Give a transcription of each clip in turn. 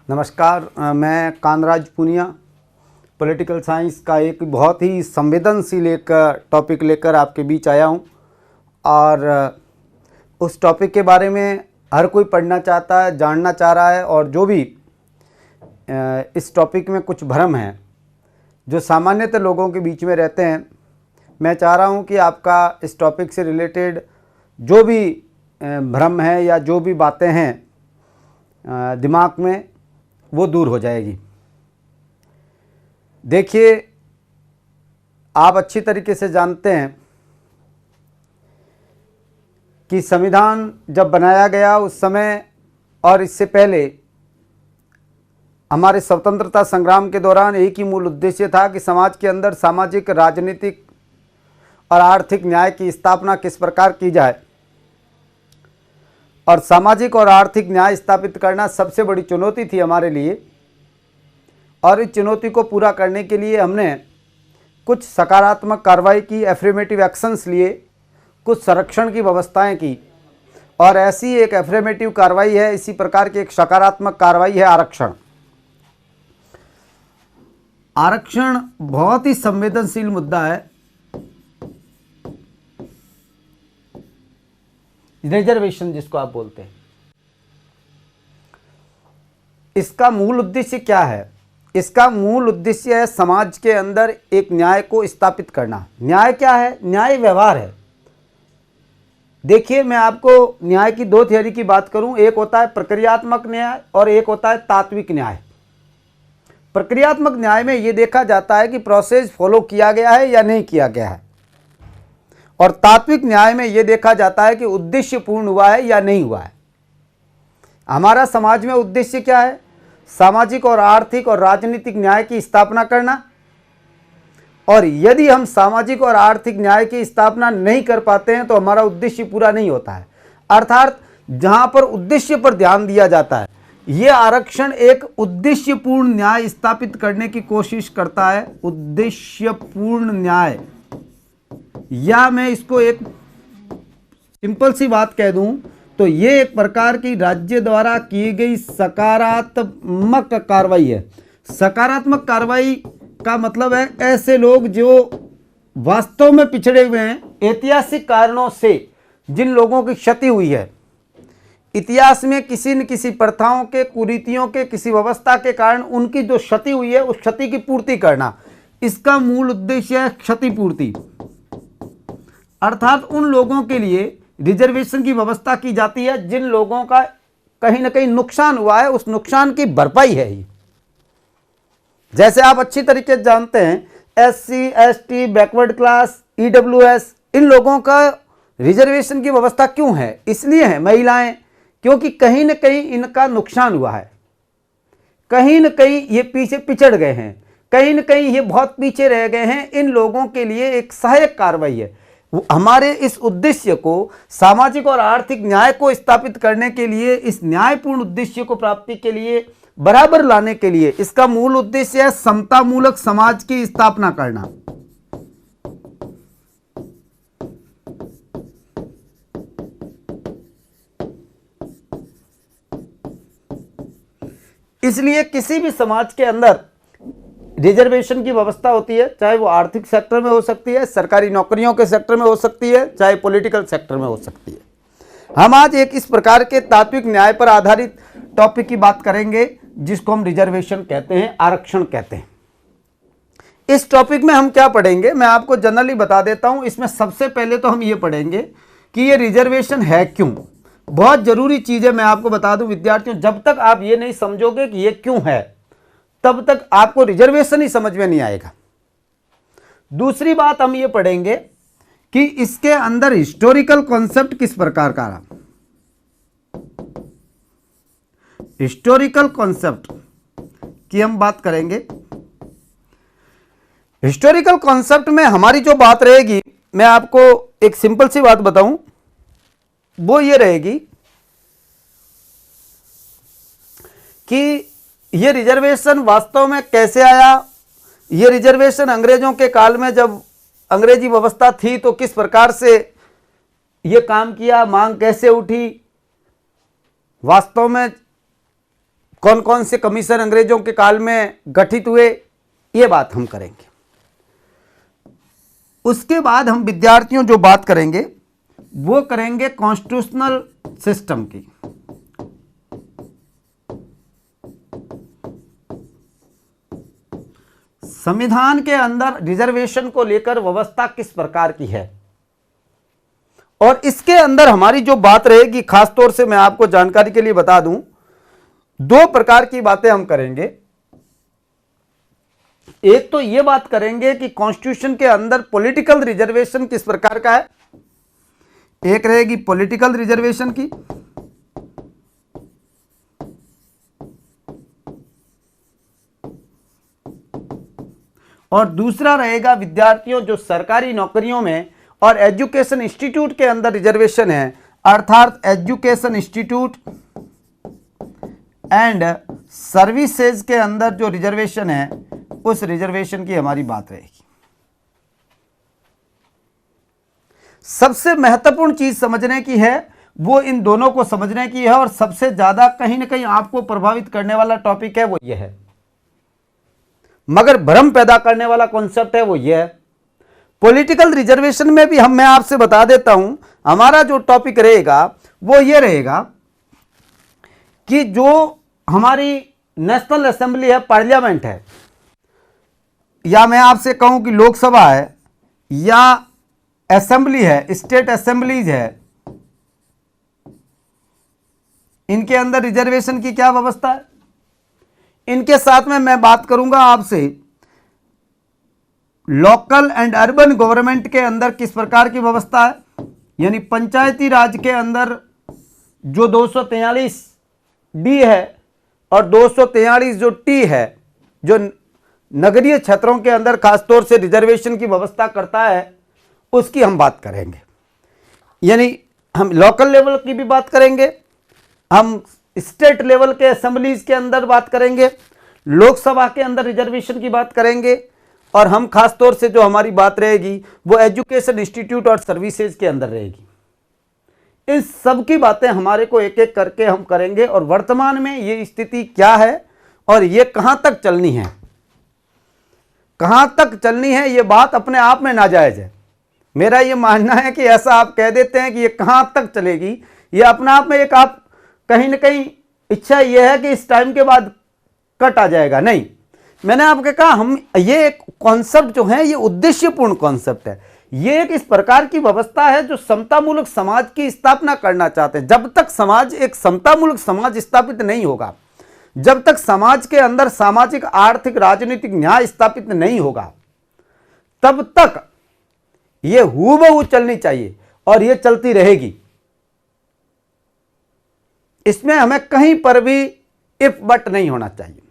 नमस्कार, मैं कांतराज Punia political science का एक बहुत ही संवेदनशील एक टॉपिक लेकर आपके बीच आया हूं और उस टॉपिक के बारे में हर कोई पढ़ना चाहता है, जानना चाह रहा है और जो भी इस टॉपिक में कुछ भ्रम हैं जो सामान्यतः लोगों के बीच में रहते हैं, मैं चाह रहा हूं कि आपका इस टॉपिक से रिलेटेड जो भी भ्रम है या जो भी बातें हैं दिमाग में वो दूर हो जाएगी। देखिए, आप अच्छी तरीके से जानते हैं कि संविधान जब बनाया गया उस समय और इससे पहले हमारे स्वतंत्रता संग्राम के दौरान एक ही मूल उद्देश्य था कि समाज के अंदर सामाजिक, राजनीतिक और आर्थिक न्याय की स्थापना किस प्रकार की जाए। और सामाजिक और आर्थिक न्याय स्थापित करना सबसे बड़ी चुनौती थी हमारे लिए और इस चुनौती को पूरा करने के लिए हमने कुछ सकारात्मक कार्रवाई की, एफर्मेटिव एक्शंस लिए, कुछ संरक्षण की व्यवस्थाएं की और ऐसी एक एफर्मेटिव कार्रवाई है, इसी प्रकार की एक सकारात्मक कार्रवाई है आरक्षण। आरक्षण बहुत ही संवेदनशील मुद्दा है। रिजर्वेशन जिसको आप बोलते हैं, इसका मूल उद्देश्य क्या है? इसका मूल उद्देश्य है समाज के अंदर एक न्याय को स्थापित करना। न्याय क्या है? न्याय व्यवहार है। देखिए, मैं आपको न्याय की दो थियरी की बात करूं, एक होता है प्रक्रियात्मक न्याय और एक होता है तात्विक न्याय। प्रक्रियात्मक न्याय में यह देखा जाता है कि प्रोसेस फॉलो किया गया है या नहीं किया गया है, और तात्विक न्याय में यह देखा जाता है कि उद्देश्य पूर्ण हुआ है या नहीं हुआ है। हमारा समाज में उद्देश्य क्या है? सामाजिक और आर्थिक और राजनीतिक न्याय की स्थापना करना। और यदि हम सामाजिक और आर्थिक न्याय की स्थापना नहीं कर पाते हैं तो हमारा उद्देश्य पूरा नहीं होता है। अर्थात जहां पर उद्देश्य पर ध्यान दिया जाता है, यह आरक्षण एक उद्देश्यपूर्ण न्याय स्थापित करने की कोशिश करता है। उद्देश्यपूर्ण न्याय, या मैं इसको एक सिंपल सी बात कह दूं तो ये एक प्रकार की राज्य द्वारा की गई सकारात्मक कार्रवाई है। सकारात्मक कार्रवाई का मतलब है ऐसे लोग जो वास्तव में पिछड़े हुए हैं, ऐतिहासिक कारणों से जिन लोगों की क्षति हुई है, इतिहास में किसी न किसी प्रथाओं के, कुरीतियों के, किसी व्यवस्था के कारण उनकी जो क्षति हुई है उस क्षति की पूर्ति करना, इसका मूल उद्देश्य है क्षतिपूर्ति। अर्थात उन लोगों के लिए रिजर्वेशन की व्यवस्था की जाती है जिन लोगों का कहीं ना कहीं नुकसान हुआ है, उस नुकसान की भरपाई है ये। जैसे आप अच्छी तरीके से जानते हैं, SC, ST, backward class, EWS, इन लोगों का रिजर्वेशन की व्यवस्था क्यों है? इसलिए है महिलाएं, क्योंकि कहीं ना कहीं इनका नुकसान हुआ है, कहीं ना कहीं ये पीछे पिछड़ गए हैं, कहीं ना कहीं ये बहुत पीछे रह गए हैं। इन लोगों के लिए एक सहायक कार्रवाई है। हमारे इस उद्देश्य को, सामाजिक और आर्थिक न्याय को स्थापित करने के लिए, इस न्यायपूर्ण उद्देश्य को प्राप्ति के लिए, बराबर लाने के लिए, इसका मूल उद्देश्य है समतामूलक समाज की स्थापना करना। इसलिए किसी भी समाज के अंदर रिजर्वेशन की व्यवस्था होती है, चाहे वो आर्थिक सेक्टर में हो सकती है, सरकारी नौकरियों के सेक्टर में हो सकती है, चाहे पॉलिटिकल सेक्टर में हो सकती है। हम आज एक इस प्रकार के तात्विक न्याय पर आधारित टॉपिक की बात करेंगे जिसको हम रिजर्वेशन कहते हैं, आरक्षण कहते हैं। इस टॉपिक में हम क्या पढ़ेंगे, मैं आपको जनरली बता देता हूं। इसमें सबसे पहले तो हम ये पढ़ेंगे कि ये रिजर्वेशन है क्यों। बहुत जरूरी चीज है, मैं आपको बता दूं विद्यार्थियों, जब तक आप ये नहीं समझोगे कि ये क्यों है, तब तक आपको रिजर्वेशन ही समझ में नहीं आएगा। दूसरी बात हम ये पढ़ेंगे कि इसके अंदर हिस्टोरिकल कॉन्सेप्ट किस प्रकार का रहा। हिस्टोरिकल कॉन्सेप्ट की हम बात करेंगे। हिस्टोरिकल कॉन्सेप्ट में हमारी जो बात रहेगी, मैं आपको एक सिंपल सी बात बताऊं, वो ये रहेगी कि ये रिजर्वेशन वास्तव में कैसे आया। ये रिजर्वेशन अंग्रेजों के काल में जब अंग्रेजी व्यवस्था थी तो किस प्रकार से ये काम किया, मांग कैसे उठी, वास्तव में कौन कौन से कमीशन अंग्रेजों के काल में गठित हुए, ये बात हम करेंगे। उसके बाद हम विद्यार्थियों जो बात करेंगे वो करेंगे कॉन्स्टिट्यूशनल सिस्टम की। संविधान के अंदर रिजर्वेशन को लेकर व्यवस्था किस प्रकार की है, और इसके अंदर हमारी जो बात रहेगी, खास तौर से मैं आपको जानकारी के लिए बता दूं, दो प्रकार की बातें हम करेंगे। एक तो यह बात करेंगे कि कॉन्स्टिट्यूशन के अंदर पॉलिटिकल रिजर्वेशन किस प्रकार का है, एक रहेगी पॉलिटिकल रिजर्वेशन की, और दूसरा रहेगा विद्यार्थियों जो सरकारी नौकरियों में और एजुकेशन इंस्टीट्यूट के अंदर रिजर्वेशन है, अर्थात एजुकेशन इंस्टीट्यूट एंड सर्विसेज के अंदर जो रिजर्वेशन है, उस रिजर्वेशन की हमारी बात रहेगी। सबसे महत्वपूर्ण चीज समझने की है वो इन दोनों को समझने की है, और सबसे ज्यादा कहीं ना कहीं आपको प्रभावित करने वाला टॉपिक है वो ये है, मगर भ्रम पैदा करने वाला कॉन्सेप्ट है वो ये है। पॉलिटिकल रिजर्वेशन में भी मैं आपसे बता देता हूं, हमारा जो टॉपिक रहेगा वो ये रहेगा कि जो हमारी नेशनल असेंबली है, पार्लियामेंट है, या मैं आपसे कहूं कि लोकसभा है या असेंबली है, स्टेट असेंबलीज है, इनके अंदर रिजर्वेशन की क्या व्यवस्था है। इनके साथ में मैं बात करूंगा आपसे लोकल एंड अर्बन गवर्नमेंट के अंदर किस प्रकार की व्यवस्था है, यानी पंचायती राज के अंदर जो 243 डी है और 243 जो टी है, जो नगरीय क्षेत्रों के अंदर खासतौर से रिजर्वेशन की व्यवस्था करता है, उसकी हम बात करेंगे। यानी हम लोकल लेवल की भी बात करेंगे, हम स्टेट लेवल के असेंबलीज के अंदर बात करेंगे, लोकसभा के अंदर रिजर्वेशन की बात करेंगे, और हम खास तौर से जो हमारी बात रहेगी वो एजुकेशन इंस्टीट्यूट और सर्विसेज के अंदर रहेगी। इन सब की बातें हमारे को एक एक करके हम करेंगे, और वर्तमान में ये स्थिति क्या है और ये कहां तक चलनी है, कहां तक चलनी है, ये बात अपने आप में नाजायज है। मेरा ये मानना है कि ऐसा आप कह देते हैं कि ये कहां तक चलेगी, ये अपने आप में एक आप कहीं ना कहीं इच्छा यह है कि इस टाइम के बाद कट आ जाएगा, नहीं। मैंने आपको कहा हम ये एक कॉन्सेप्ट जो है ये उद्देश्यपूर्ण कॉन्सेप्ट है, ये एक इस प्रकार की व्यवस्था है जो समतामूलक समाज की स्थापना करना चाहते हैं। जब तक समाज एक समतामूलक समाज स्थापित नहीं होगा, जब तक समाज के अंदर सामाजिक आर्थिक राजनीतिक न्याय स्थापित नहीं होगा, तब तक ये हूबहू चलनी चाहिए और ये चलती रहेगी। इसमें हमें कहीं पर भी इफ बट नहीं होना चाहिए।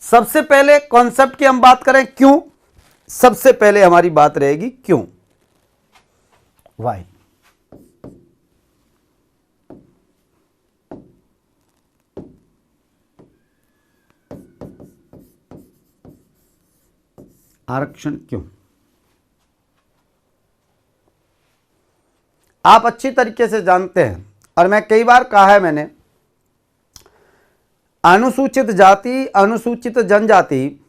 सबसे पहले कॉन्सेप्ट की हम बात करें, क्यों, सबसे पहले हमारी बात रहेगी क्यों, वाई। आरक्षण क्यों। आप अच्छी तरीके से जानते हैं, और मैं कई बार कहा है मैंने, अनुसूचित जाति, अनुसूचित जनजाति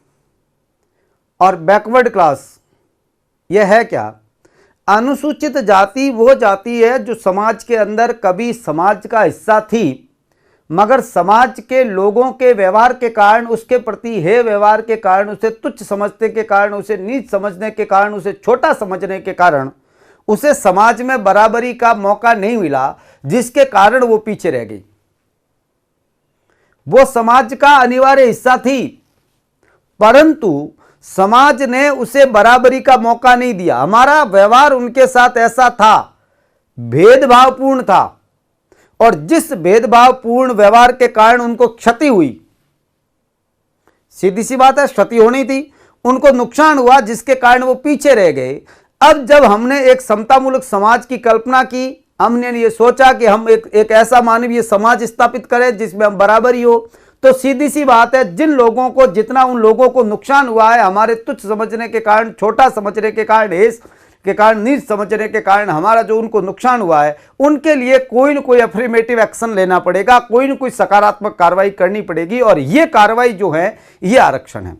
और बैकवर्ड क्लास, यह है क्या। अनुसूचित जाति वो जाति है जो समाज के अंदर कभी समाज का हिस्सा थी, मगर समाज के लोगों के व्यवहार के कारण, उसके प्रति हे व्यवहार के कारण, उसे तुच्छ समझने के कारण, उसे नीच समझने के कारण, उसे छोटा समझने के कारण उसे समाज में बराबरी का मौका नहीं मिला, जिसके कारण वो पीछे रह गई। वो समाज का अनिवार्य हिस्सा थी, परंतु समाज ने उसे बराबरी का मौका नहीं दिया। हमारा व्यवहार उनके साथ ऐसा था, भेदभावपूर्ण था, और जिस भेदभावपूर्ण व्यवहार के कारण उनको क्षति हुई, सीधी सी बात है, क्षति होनी थी, उनको नुकसान हुआ, जिसके कारण वो पीछे रह गए। अब जब हमने एक समतामूलक समाज की कल्पना की, हमने ये सोचा कि हम एक ऐसा मानवीय समाज स्थापित करें जिसमें हम बराबरी हो, तो सीधी सी बात है, जिन लोगों को जितना उन लोगों को नुकसान हुआ है हमारे तुच्छ समझने के कारण, छोटा समझने के कारण, के कारण, नीच समझने के कारण हमारा जो उनको नुकसान हुआ है, उनके लिए कोई न कोई अफर्मेटिव एक्शन लेना पड़ेगा, कोई न कोई सकारात्मक कार्रवाई करनी पड़ेगी। और ये कार्रवाई जो है ये आरक्षण है।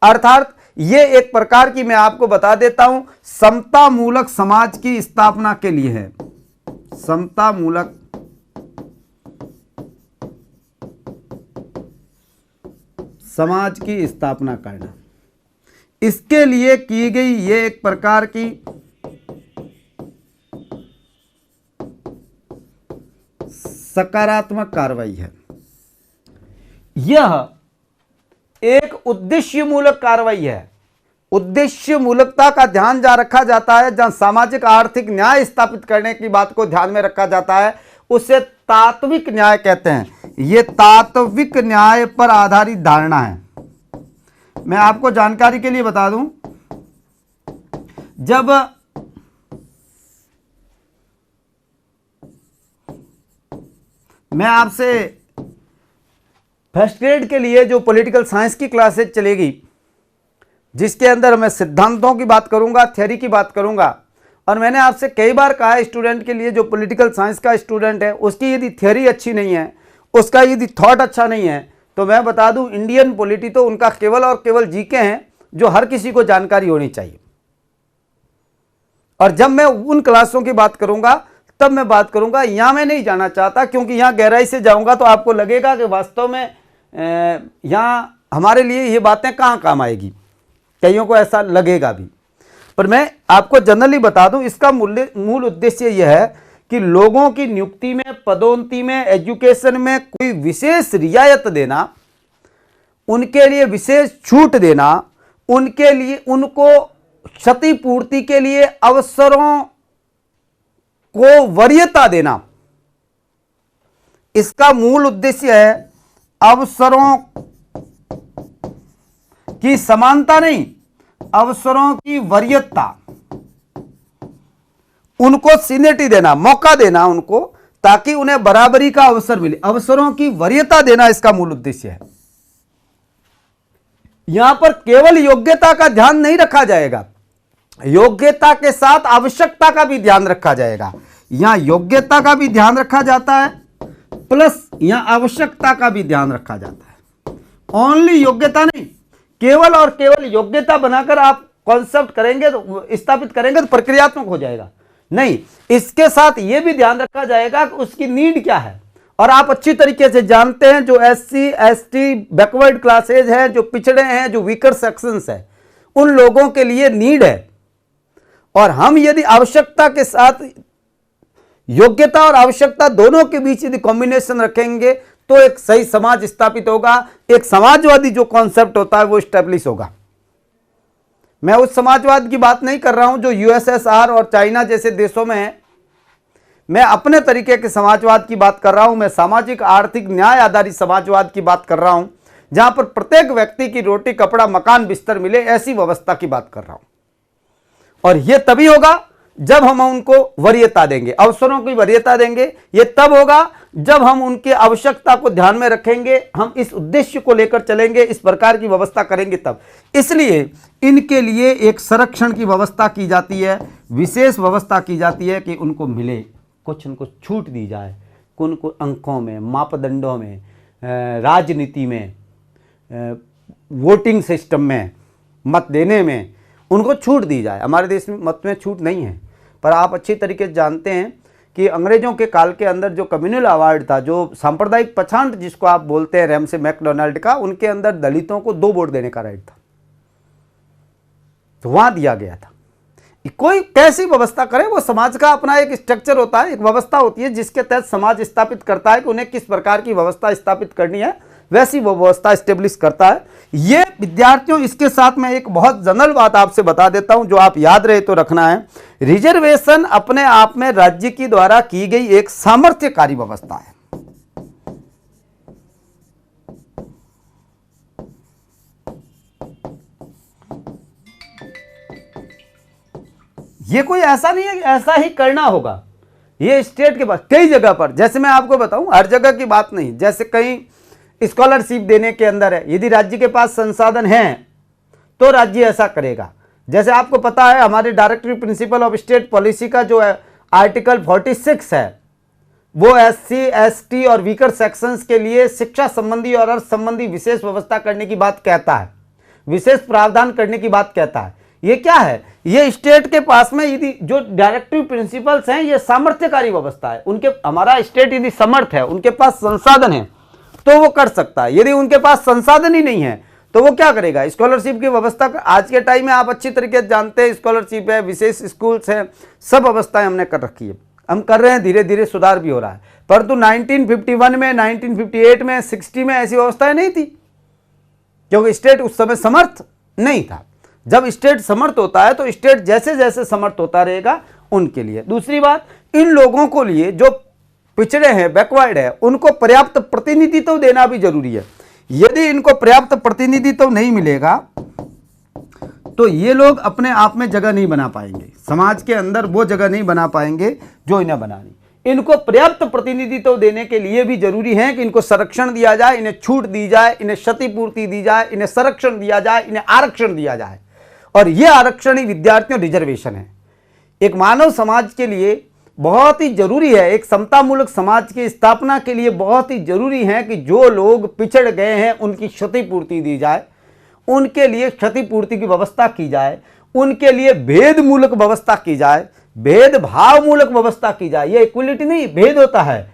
अर्थात ये एक प्रकार की, मैं आपको बता देता हूं, समता मूलक समाज की स्थापना के लिए है। समता मूलक समाज की स्थापना करना, इसके लिए की गई ये एक प्रकार की सकारात्मक कार्रवाई है। यह एक उद्देश्य मूलक कार्रवाई है। उद्देश्य मूलकता का ध्यान जहां रखा जाता है, जहां सामाजिक आर्थिक न्याय स्थापित करने की बात को ध्यान में रखा जाता है, उसे तात्विक न्याय कहते हैं। यह तात्विक न्याय पर आधारित धारणा है। मैं आपको जानकारी के लिए बता दूं, जब मैं आपसे फर्स्ट ग्रेड के लिए जो पॉलिटिकल साइंस की क्लासेज चलेगी, जिसके अंदर मैं सिद्धांतों की बात करूंगा, थ्योरी की बात करूंगा, और मैंने आपसे कई बार कहा है स्टूडेंट के लिए, जो पॉलिटिकल साइंस का स्टूडेंट है, उसकी यदि थ्योरी अच्छी नहीं है, उसका यदि थॉट अच्छा नहीं है, तो मैं बता दूं इंडियन पॉलिटी तो उनका केवल और केवल जीके हैं, जो हर किसी को जानकारी होनी चाहिए। और जब मैं उन क्लासों की बात करूंगा तब मैं बात करूंगा, यहां मैं नहीं जाना चाहता, क्योंकि यहां गहराई से जाऊंगा तो आपको लगेगा कि वास्तव में यहां हमारे लिए ये बातें कहां काम आएगी, कईयों को ऐसा लगेगा भी। पर मैं आपको जनरली बता दूं, इसका मूल उद्देश्य यह है कि लोगों की नियुक्ति में, पदोन्नति में, एजुकेशन में कोई विशेष रियायत देना, उनके लिए विशेष छूट देना, उनके लिए, उनको क्षतिपूर्ति के लिए अवसरों को वरीयता देना, इसका मूल उद्देश्य है। अवसरों की समानता नहीं, अवसरों की वरीयता, उनको सीनियरिटी देना, मौका देना उनको, ताकि उन्हें बराबरी का अवसर मिले। अवसरों की वरीयता देना इसका मूल उद्देश्य है। यहां पर केवल योग्यता का ध्यान नहीं रखा जाएगा, योग्यता के साथ आवश्यकता का भी ध्यान रखा जाएगा। यहां योग्यता का भी ध्यान रखा जाता है, प्लस यहां आवश्यकता का भी ध्यान रखा जाता है। ओनली योग्यता नहीं, केवल और केवल योग्यता बनाकर आप कॉन्सेप्ट करेंगे तो, स्थापित करेंगे तो प्रक्रियात्मक हो जाएगा नहीं। इसके साथ यह भी ध्यान रखा जाएगा कि उसकी नीड क्या है। और आप अच्छी तरीके से जानते हैं, जो SC ST बैकवर्ड क्लासेज हैं, जो पिछड़े हैं, जो वीकर सेक्शंस है, उन लोगों के लिए नीड है। और हम यदि आवश्यकता के साथ, योग्यता और आवश्यकता दोनों के बीच यदि कॉम्बिनेशन रखेंगे तो एक सही समाज स्थापित होगा, एक समाजवादी जो कॉन्सेप्ट होता है वो स्टैब्लिश होगा। मैं उस समाजवाद की बात नहीं कर रहा हूं जो USSR और चाइना जैसे देशों में है, मैं अपने तरीके के समाजवाद की बात कर रहा हूं। मैं सामाजिक आर्थिक न्याय आधारित समाजवाद की बात कर रहा हूं, जहां पर प्रत्येक व्यक्ति की रोटी कपड़ा मकान बिस्तर मिले, ऐसी व्यवस्था की बात कर रहा हूं। और यह तभी होगा जब हम उनको वरीयता देंगे, अवसरों की वरीयता देंगे। यह तब होगा जब हम उनकी आवश्यकता को ध्यान में रखेंगे, हम इस उद्देश्य को लेकर चलेंगे, इस प्रकार की व्यवस्था करेंगे तब। इसलिए इनके लिए एक संरक्षण की व्यवस्था की जाती है, विशेष व्यवस्था की जाती है कि उनको मिले, कुछ उनको छूट दी जाए, उनको अंकों में, मापदंडों में, राजनीति में, वोटिंग सिस्टम में, मत देने में उनको छूट दी जाए। हमारे देश में मत में छूट नहीं है, पर आप अच्छी तरीके से जानते हैं कि अंग्रेजों के काल के अंदर जो कम्युनल अवार्ड था, जो सांप्रदायिक पछाड़ जिसको आप बोलते हैं, रैमसे मैकडोनाल्ड का, उनके अंदर दलितों को 2 वोट देने का राइट था, तो वहां दिया गया था। कोई कैसी व्यवस्था करे, वो समाज का अपना एक स्ट्रक्चर होता है, एक व्यवस्था होती है जिसके तहत समाज स्थापित करता है कि उन्हें किस प्रकार की व्यवस्था स्थापित करनी है, वैसी वो व्यवस्था स्टेब्लिश करता है। ये विद्यार्थियों, इसके साथ मैं एक बहुत जनरल बात आपसे बता देता हूं जो आप याद रहे तो रखना है। रिजर्वेशन अपने आप में राज्य की द्वारा की गई एक सामर्थ्यकारी व्यवस्था है। ये कोई ऐसा नहीं है कि ऐसा ही करना होगा, ये स्टेट के पास कई जगह पर, जैसे मैं आपको बताऊं, हर जगह की बात नहीं, जैसे कहीं स्कॉलरशिप देने के अंदर है, यदि राज्य के पास संसाधन हैं तो राज्य ऐसा करेगा। जैसे आपको पता है हमारे directory principle of state policy का जो है आर्टिकल 46 है, वो SC ST और वीकर सेक्शंस के लिए शिक्षा संबंधी और अर्थ संबंधी विशेष व्यवस्था करने की बात कहता है, विशेष प्रावधान करने की बात कहता है। ये क्या है, ये स्टेट के पास में यदि जो डायरेक्टिव प्रिंसिपल्स हैं ये सामर्थ्यकारी व्यवस्था है। उनके हमारा स्टेट यदि समर्थ है, उनके पास संसाधन है तो वो कर सकता है। यदि उनके पास संसाधन ही नहीं है तो वो क्या करेगा, स्कॉलरशिप की व्यवस्था। आज के टाइम में आप अच्छी तरीके से जानते हैं स्कॉलरशिप है, विशेष स्कूल्स हैं, सब व्यवस्थाएं हमने कर रखी है, हम कर रहे हैं, धीरे धीरे सुधार भी हो रहा है। परंतु 1951 में, 1958 में, 60 में ऐसी व्यवस्थाएं नहीं थी, क्योंकि स्टेट उस समय समर्थ नहीं था। जब स्टेट समर्थ होता है तो स्टेट जैसे जैसे समर्थ होता रहेगा उनके लिए। दूसरी बात, इन लोगों को लिए जो पिछड़े हैं, बैकवर्ड है, उनको पर्याप्त प्रतिनिधित्व देना भी जरूरी है। यदि इनको पर्याप्त प्रतिनिधित्व नहीं मिलेगा तो ये लोग अपने आप में जगह नहीं बना पाएंगे, समाज के अंदर वो जगह नहीं बना पाएंगे जो इन्हें बनानी। इनको पर्याप्त प्रतिनिधित्व देने के लिए भी जरूरी है कि इनको संरक्षण दिया जाए, इन्हें छूट दी जाए, इन्हें क्षतिपूर्ति दी जाए, इन्हें संरक्षण दिया जाए, इन्हें आरक्षण दिया जाए। और यह आरक्षण ही विद्यार्थियों रिजर्वेशन है। एक मानव समाज के लिए बहुत ही जरूरी है, एक समतामूलक समाज की स्थापना के लिए बहुत ही जरूरी है कि जो लोग पिछड़ गए हैं उनकी क्षतिपूर्ति दी जाए, उनके लिए क्षतिपूर्ति की व्यवस्था की जाए, उनके लिए भेदमूलक व्यवस्था की जाए, भेदभाव मूलक व्यवस्था की जाए। ये इक्वलिटी नहीं, भेद होता है,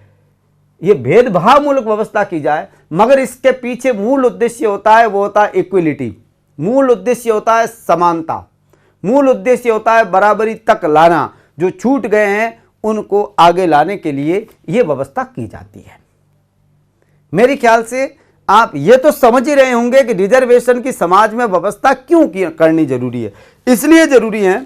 ये भेदभाव मूलक व्यवस्था की जाए। मगर इसके पीछे मूल उद्देश्य होता है, वो होता है इक्वलिटी, मूल उद्देश्य होता है समानता, मूल उद्देश्य होता है बराबरी तक लाना। जो छूट गए हैं उनको आगे लाने के लिए यह व्यवस्था की जाती है। मेरे ख्याल से आप ये तो समझ ही रहे होंगे कि रिजर्वेशन की समाज में व्यवस्था क्यों करनी जरूरी है। इसलिए जरूरी है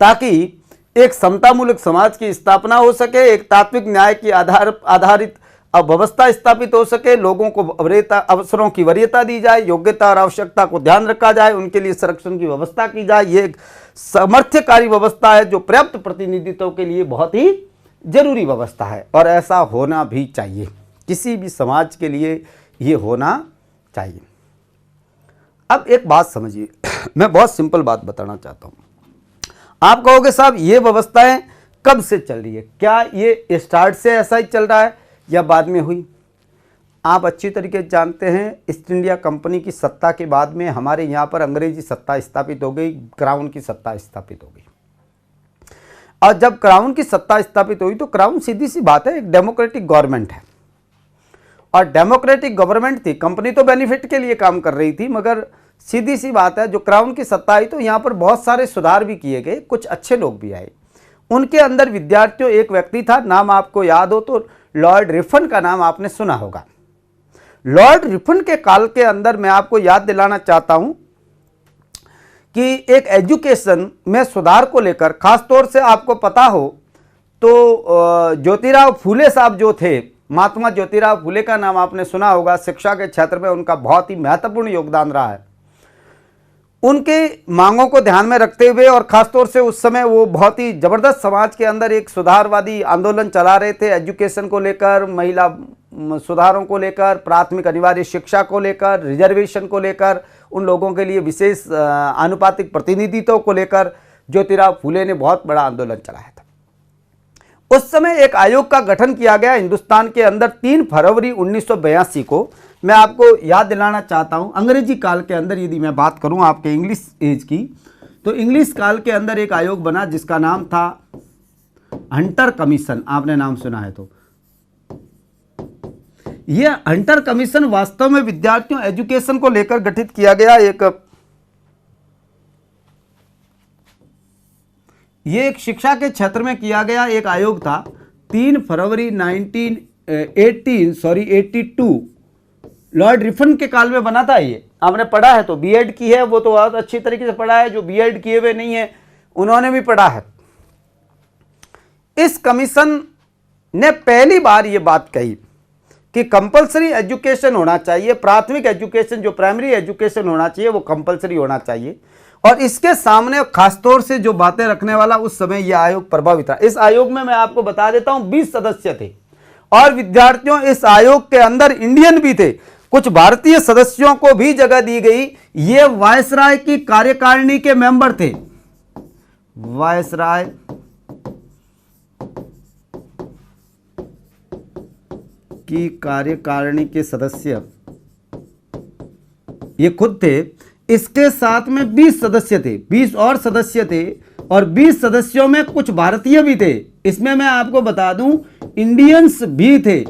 ताकि एक समतामूलक समाज की स्थापना हो सके, एक तात्विक न्याय की आधारित व्यवस्था स्थापित हो सके, लोगों को अवसरों की वरीयता दी जाए, योग्यता और आवश्यकता को ध्यान रखा जाए, उनके लिए संरक्षण की व्यवस्था की जाए। ये एक सामर्थ्यकारी व्यवस्था है जो पर्याप्त प्रतिनिधित्व के लिए बहुत ही जरूरी व्यवस्था है और ऐसा होना भी चाहिए, किसी भी समाज के लिए ये होना चाहिए। अब एक बात समझिए, मैं बहुत सिंपल बात बताना चाहता हूँ। आप कहोगे साहब ये व्यवस्थाएं कब से चल रही है, क्या ये स्टार्ट से ऐसा ही चल रहा है या बाद में हुई? आप अच्छी तरीके से जानते हैं ईस्ट इंडिया कंपनी की सत्ता के बाद में हमारे यहाँ पर अंग्रेजी सत्ता स्थापित हो गई, क्राउन की सत्ता स्थापित हो गई। और जब क्राउन की सत्ता स्थापित हुई तो क्राउन सीधी सी बात है एक डेमोक्रेटिक गवर्नमेंट है और डेमोक्रेटिक गवर्नमेंट थी। कंपनी तो बेनिफिट के लिए काम कर रही थी, मगर सीधी सी बात है जो क्राउन की सत्ता आई तो यहाँ पर बहुत सारे सुधार भी किए गए, कुछ अच्छे लोग भी आए। उनके अंदर विद्यार्थियों एक व्यक्ति था, नाम आपको याद हो तो लॉर्ड रिफन का नाम आपने सुना होगा। लॉर्ड रिफन के काल के अंदर मैं आपको याद दिलाना चाहता हूं कि एक एजुकेशन में सुधार को लेकर, खासतौर से आपको पता हो तो ज्योतिराव फूले साहब जो थे, महात्मा ज्योतिराव फूले का नाम आपने सुना होगा। शिक्षा के क्षेत्र में उनका बहुत ही महत्वपूर्ण योगदान रहा है। उनके मांगों को ध्यान में रखते हुए और खासतौर से उस समय वो बहुत ही जबरदस्त समाज के अंदर एक सुधारवादी आंदोलन चला रहे थे, एजुकेशन को लेकर, महिला सुधारों को लेकर, प्राथमिक अनिवार्य शिक्षा को लेकर, रिजर्वेशन को लेकर, उन लोगों के लिए विशेष आनुपातिक प्रतिनिधित्व को लेकर ज्योतिराव फूले ने बहुत बड़ा आंदोलन चलाया था। उस समय एक आयोग का गठन किया गया हिंदुस्तान के अंदर 3 फरवरी 1982 को। मैं आपको याद दिलाना चाहता हूं, अंग्रेजी काल के अंदर यदि मैं बात करूं आपके इंग्लिश एज की, तो इंग्लिश काल के अंदर एक आयोग बना जिसका नाम था हंटर कमीशन। आपने नाम सुना है तो यह हंटर कमीशन वास्तव में विद्यार्थियों एजुकेशन को लेकर गठित किया गया एक शिक्षा के क्षेत्र में किया गया एक आयोग था। 3 फरवरी 1982 लॉर्ड रिफन के काल में बना था। ये आपने पढ़ा है तो, बीएड की है वो तो बहुत अच्छी तरीके से पढ़ा है, जो बीएड किए हुए नहीं है उन्होंने भी पढ़ा है। इस कमीशन ने पहली बार ये बात कही कि कंपलसरी एजुकेशन होना चाहिए, प्राथमिक एजुकेशन जो प्राइमरी एजुकेशन होना चाहिए वो कंपलसरी होना चाहिए। और इसके सामने खासतौर से जो बातें रखने वाला उस समय यह आयोग प्रभावित था। इस आयोग में मैं आपको बता देता हूं 20 सदस्य थे और विद्यार्थियों इस आयोग के अंदर इंडियन भी थे। कुछ भारतीय सदस्यों को भी जगह दी गई। ये वायसराय की कार्यकारिणी के मेंबर थे, वायसराय की कार्यकारिणी के सदस्य ये खुद थे। इसके साथ में 20 सदस्य थे, 20 और सदस्य थे, और 20 सदस्यों में कुछ भारतीय भी थे। इसमें मैं आपको बता दूं इंडियंस भी थे।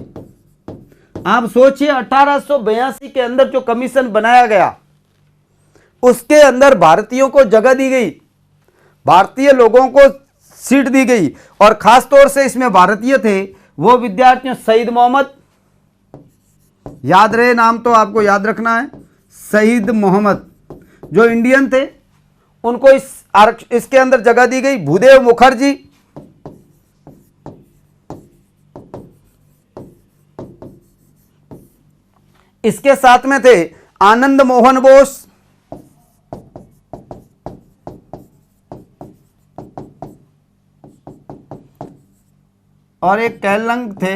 आप सोचिए 1882 के अंदर जो कमीशन बनाया गया उसके अंदर भारतीयों को जगह दी गई, भारतीय लोगों को सीट दी गई, और खास तौर से इसमें भारतीय थे वो विद्यार्थियों शहीद मोहम्मद, याद रहे नाम तो आपको याद रखना है, शहीद मोहम्मद जो इंडियन थे उनको इसके अंदर जगह दी गई। भूदेव मुखर्जी, इसके साथ में थे आनंद मोहन बोस, और एक कैलंग थे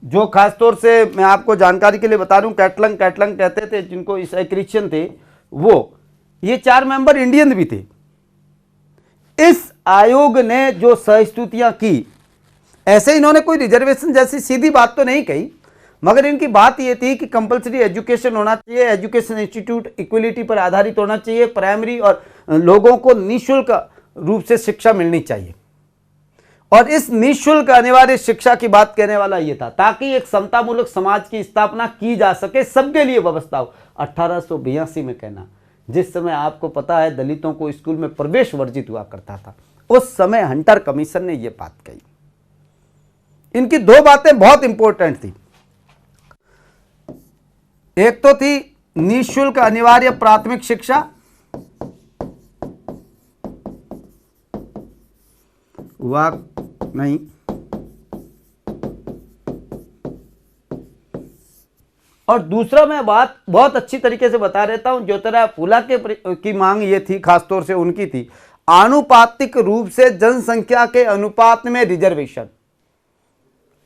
जो खासतौर से मैं आपको जानकारी के लिए बता दूं कैटलंग कहते थे जिनको ईसाई क्रिश्चियन थे वो। ये 4 मेंबर इंडियन भी थे। इस आयोग ने जो सहिष्णुतियां की, ऐसे इन्होंने कोई रिजर्वेशन जैसी सीधी बात तो नहीं कही, मगर इनकी बात ये थी कि कंपलसरी एजुकेशन होना चाहिए, एजुकेशन इंस्टीट्यूट इक्वलिटी पर आधारित होना चाहिए, प्राइमरी और लोगों को निःशुल्क रूप से शिक्षा मिलनी चाहिए। और इस निःशुल्क अनिवार्य शिक्षा की बात कहने वाला यह था ताकि एक समतामूलक समाज की स्थापना की जा सके, सबके लिए व्यवस्था हो। 1882 में कहना, जिस समय आपको पता है दलितों को स्कूल में प्रवेश वर्जित हुआ करता था, उस समय हंटर कमीशन ने यह बात कही। इनकी 2 बातें बहुत इंपॉर्टेंट थी। एक तो थी निःशुल्क अनिवार्य प्राथमिक शिक्षा, वाक नहीं, और दूसरा मैं बात बहुत अच्छी तरीके से बता देता हूं, ज्योतिराव फूला की मांग ये थी, खासतौर से उनकी थी, आनुपातिक रूप से जनसंख्या के अनुपात में रिजर्वेशन।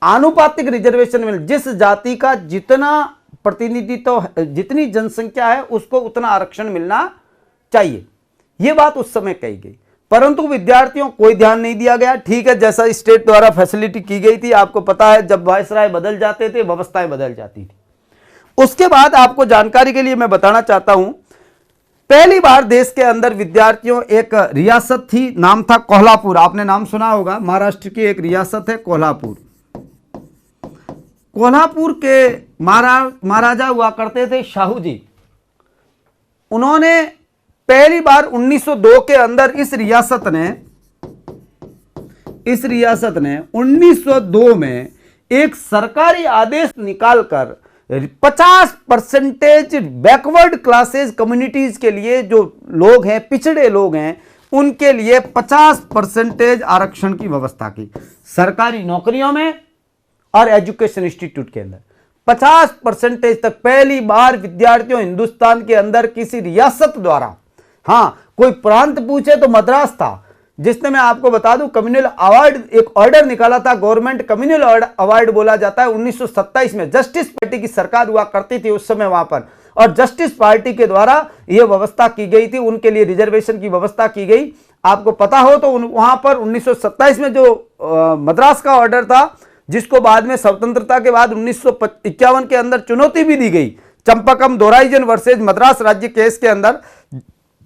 आनुपातिक रिजर्वेशन में जिस जाति का जितना प्रतिनिधित्व, जितनी जनसंख्या है उसको उतना आरक्षण मिलना चाहिए, यह बात उस समय कही गई। परंतु विद्यार्थियों कोई ध्यान नहीं दिया गया। ठीक है, जैसा स्टेट द्वारा फैसिलिटी की गई थी, आपको पता है जब वायसराय बदल जाते थे व्यवस्थाएं बदल जाती थी। उसके बाद आपको जानकारी के लिए मैं बताना चाहता हूं, पहली बार देश के अंदर विद्यार्थियों एक रियासत थी, नाम था कोल्हापुर। आपने नाम सुना होगा, महाराष्ट्र की एक रियासत है कोल्हापुर। कोल्हापुर के महाराजा हुआ करते थे शाहू जी। उन्होंने पहली बार 1902 के अंदर इस रियासत ने 1902 में एक सरकारी आदेश निकालकर 50% बैकवर्ड क्लासेस कम्युनिटीज के लिए, जो लोग हैं पिछड़े लोग हैं, उनके लिए 50% आरक्षण की व्यवस्था की। सरकारी नौकरियों में और एजुकेशन इंस्टीट्यूट के अंदर 50% तक पहली बार विद्यार्थियों हिंदुस्तान के अंदर किसी रियासत द्वारा, हाँ कोई प्रांत पूछे तो मद्रास था, जिसने मैं आपको बता दूं कम्युनल अवार्ड, एक ऑर्डर निकाला था, गवर्नमेंट कम्युनल अवार्ड बोला जाता है। 1927 में जस्टिस पार्टी की सरकार हुआ करती थी उस समय वहां पर, और जस्टिस पार्टी के द्वारा यह व्यवस्था की गई थी, उनके लिए रिजर्वेशन की व्यवस्था की गई। आपको पता हो तो वहां पर 1927 में जो मद्रास का ऑर्डर था, जिसको बाद में स्वतंत्रता के बाद 1951 के अंदर चुनौती भी दी गई, चंपाकम दोराइजन वर्सेज मद्रास राज्य केस के अंदर,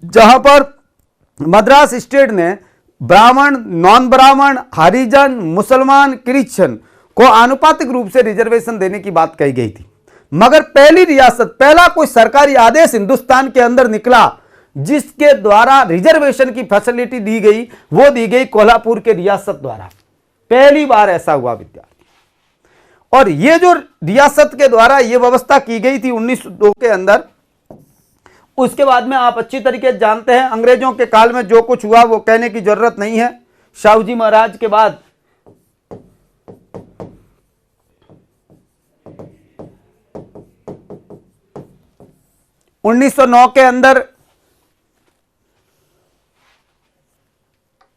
जहां पर मद्रास स्टेट ने ब्राह्मण, नॉन ब्राह्मण, हरिजन, मुसलमान, क्रिश्चियन को आनुपातिक रूप से रिजर्वेशन देने की बात कही गई थी। मगर पहली रियासत, पहला कोई सरकारी आदेश हिंदुस्तान के अंदर निकला जिसके द्वारा रिजर्वेशन की फैसिलिटी दी गई, वो दी गई कोल्हापुर के रियासत द्वारा। पहली बार ऐसा हुआ विद्यार्थी। और ये जो रियासत के द्वारा ये व्यवस्था की गई थी 1902 के अंदर, उसके बाद में आप अच्छी तरीके से जानते हैं अंग्रेजों के काल में जो कुछ हुआ वो कहने की जरूरत नहीं है। शाहू जी महाराज के बाद उन्नीस 1909 के अंदर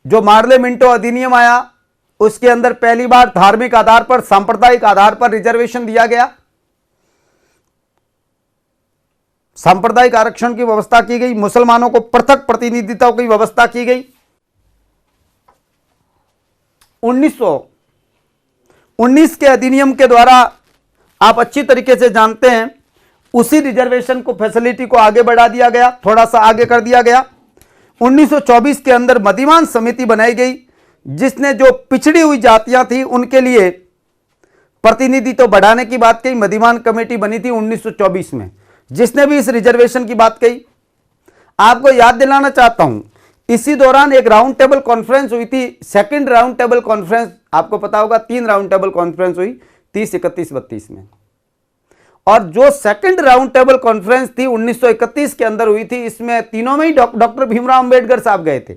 जो मार्ले मिंटो अधिनियम आया, उसके अंदर पहली बार धार्मिक आधार पर, सांप्रदायिक आधार पर रिजर्वेशन दिया गया। सांप्रदायिक आरक्षण की व्यवस्था की गई, मुसलमानों को पृथक प्रतिनिधित्व की व्यवस्था की गई। 1919 के अधिनियम के द्वारा आप अच्छी तरीके से जानते हैं, उसी रिजर्वेशन को, फैसिलिटी को आगे बढ़ा दिया गया, थोड़ा सा आगे कर दिया गया। 1924 के अंदर मदीवान समिति बनाई गई, जिसने जो पिछड़ी हुई जातियां थी उनके लिए प्रतिनिधित्व बढ़ाने की बात कही। मदीवान कमेटी बनी थी 1924 में, जिसने भी इस रिजर्वेशन की बात कही। आपको याद दिलाना चाहता हूं, इसी दौरान एक राउंड टेबल कॉन्फ्रेंस हुई थी, सेकंड राउंड टेबल कॉन्फ्रेंस। आपको पता होगा 3 राउंड टेबल कॉन्फ्रेंस हुई 30, 31, 32 में, और जो सेकंड राउंड टेबल कॉन्फ्रेंस थी 1931 के अंदर हुई थी, इसमें तीनों में ही डॉक्टर भीमराव अंबेडकर साहब गए थे,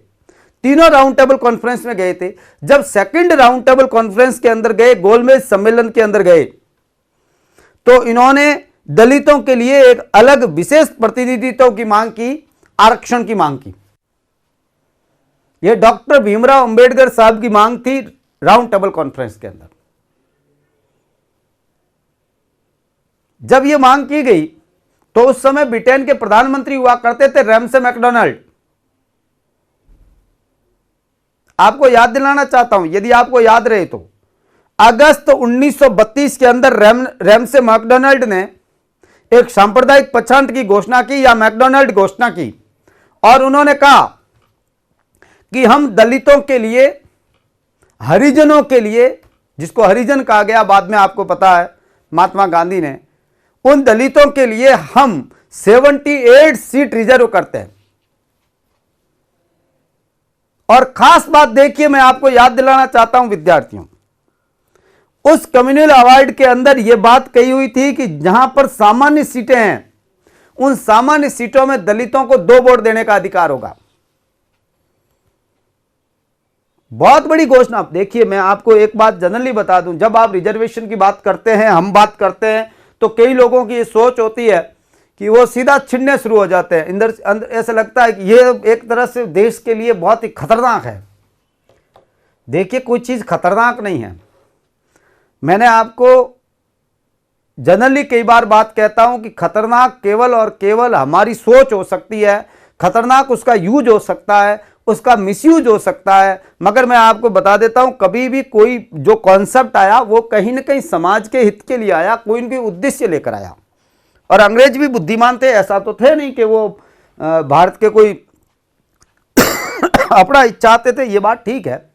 तीनों राउंड टेबल कॉन्फ्रेंस में गए थे। जब सेकंड राउंड टेबल कॉन्फ्रेंस के अंदर गए, गोलमेज सम्मेलन के अंदर गए, तो इन्होंने दलितों के लिए एक अलग विशेष प्रतिनिधित्व की मांग की, आरक्षण की मांग की। यह डॉक्टर भीमराव अंबेडकर साहब की मांग थी राउंड टेबल कॉन्फ्रेंस के अंदर। जब यह मांग की गई तो उस समय ब्रिटेन के प्रधानमंत्री हुआ करते थे रैमसे मैकडोनाल्ड। आपको याद दिलाना चाहता हूं, यदि आपको याद रहे तो, अगस्त 1932 के अंदर रैमसे मैकडोनाल्ड ने एक सांप्रदायिक पक्षांत की घोषणा की, या मैकडोनाल्ड घोषणा की, और उन्होंने कहा कि हम दलितों के लिए, हरिजनों के लिए, जिसको हरिजन कहा गया बाद में आपको पता है महात्मा गांधी ने, उन दलितों के लिए हम 78 सीट रिजर्व करते हैं। और खास बात देखिए, मैं आपको याद दिलाना चाहता हूं विद्यार्थियों, उस कम्युनल अवार्ड के अंदर यह बात कही हुई थी कि जहां पर सामान्य सीटें हैं, उन सामान्य सीटों में दलितों को 2 वोट देने का अधिकार होगा। बहुत बड़ी घोषणा। देखिए, मैं आपको एक बात जनरली बता दूं, जब आप रिजर्वेशन की बात करते हैं, हम बात करते हैं, तो कई लोगों की ये सोच होती है कि वो सीधा छिड़ने शुरू हो जाते हैं अंदर ऐसा लगता है कि ये एक तरह से देश के लिए बहुत ही खतरनाक है। देखिए, कोई चीज खतरनाक नहीं है। मैंने आपको जनरली कई बार बात कहता हूं कि खतरनाक केवल और केवल हमारी सोच हो सकती है, खतरनाक उसका यूज हो सकता है, उसका मिसयूज हो सकता है। मगर मैं आपको बता देता हूं, कभी भी कोई जो कॉन्सेप्ट आया वो कहीं ना कहीं समाज के हित के लिए आया, कोई न कोई उद्देश्य लेकर आया। और अंग्रेज भी बुद्धिमान थे, ऐसा तो थे नहीं कि वो भारत के कोई अपना चाहते थे, ये बात ठीक है,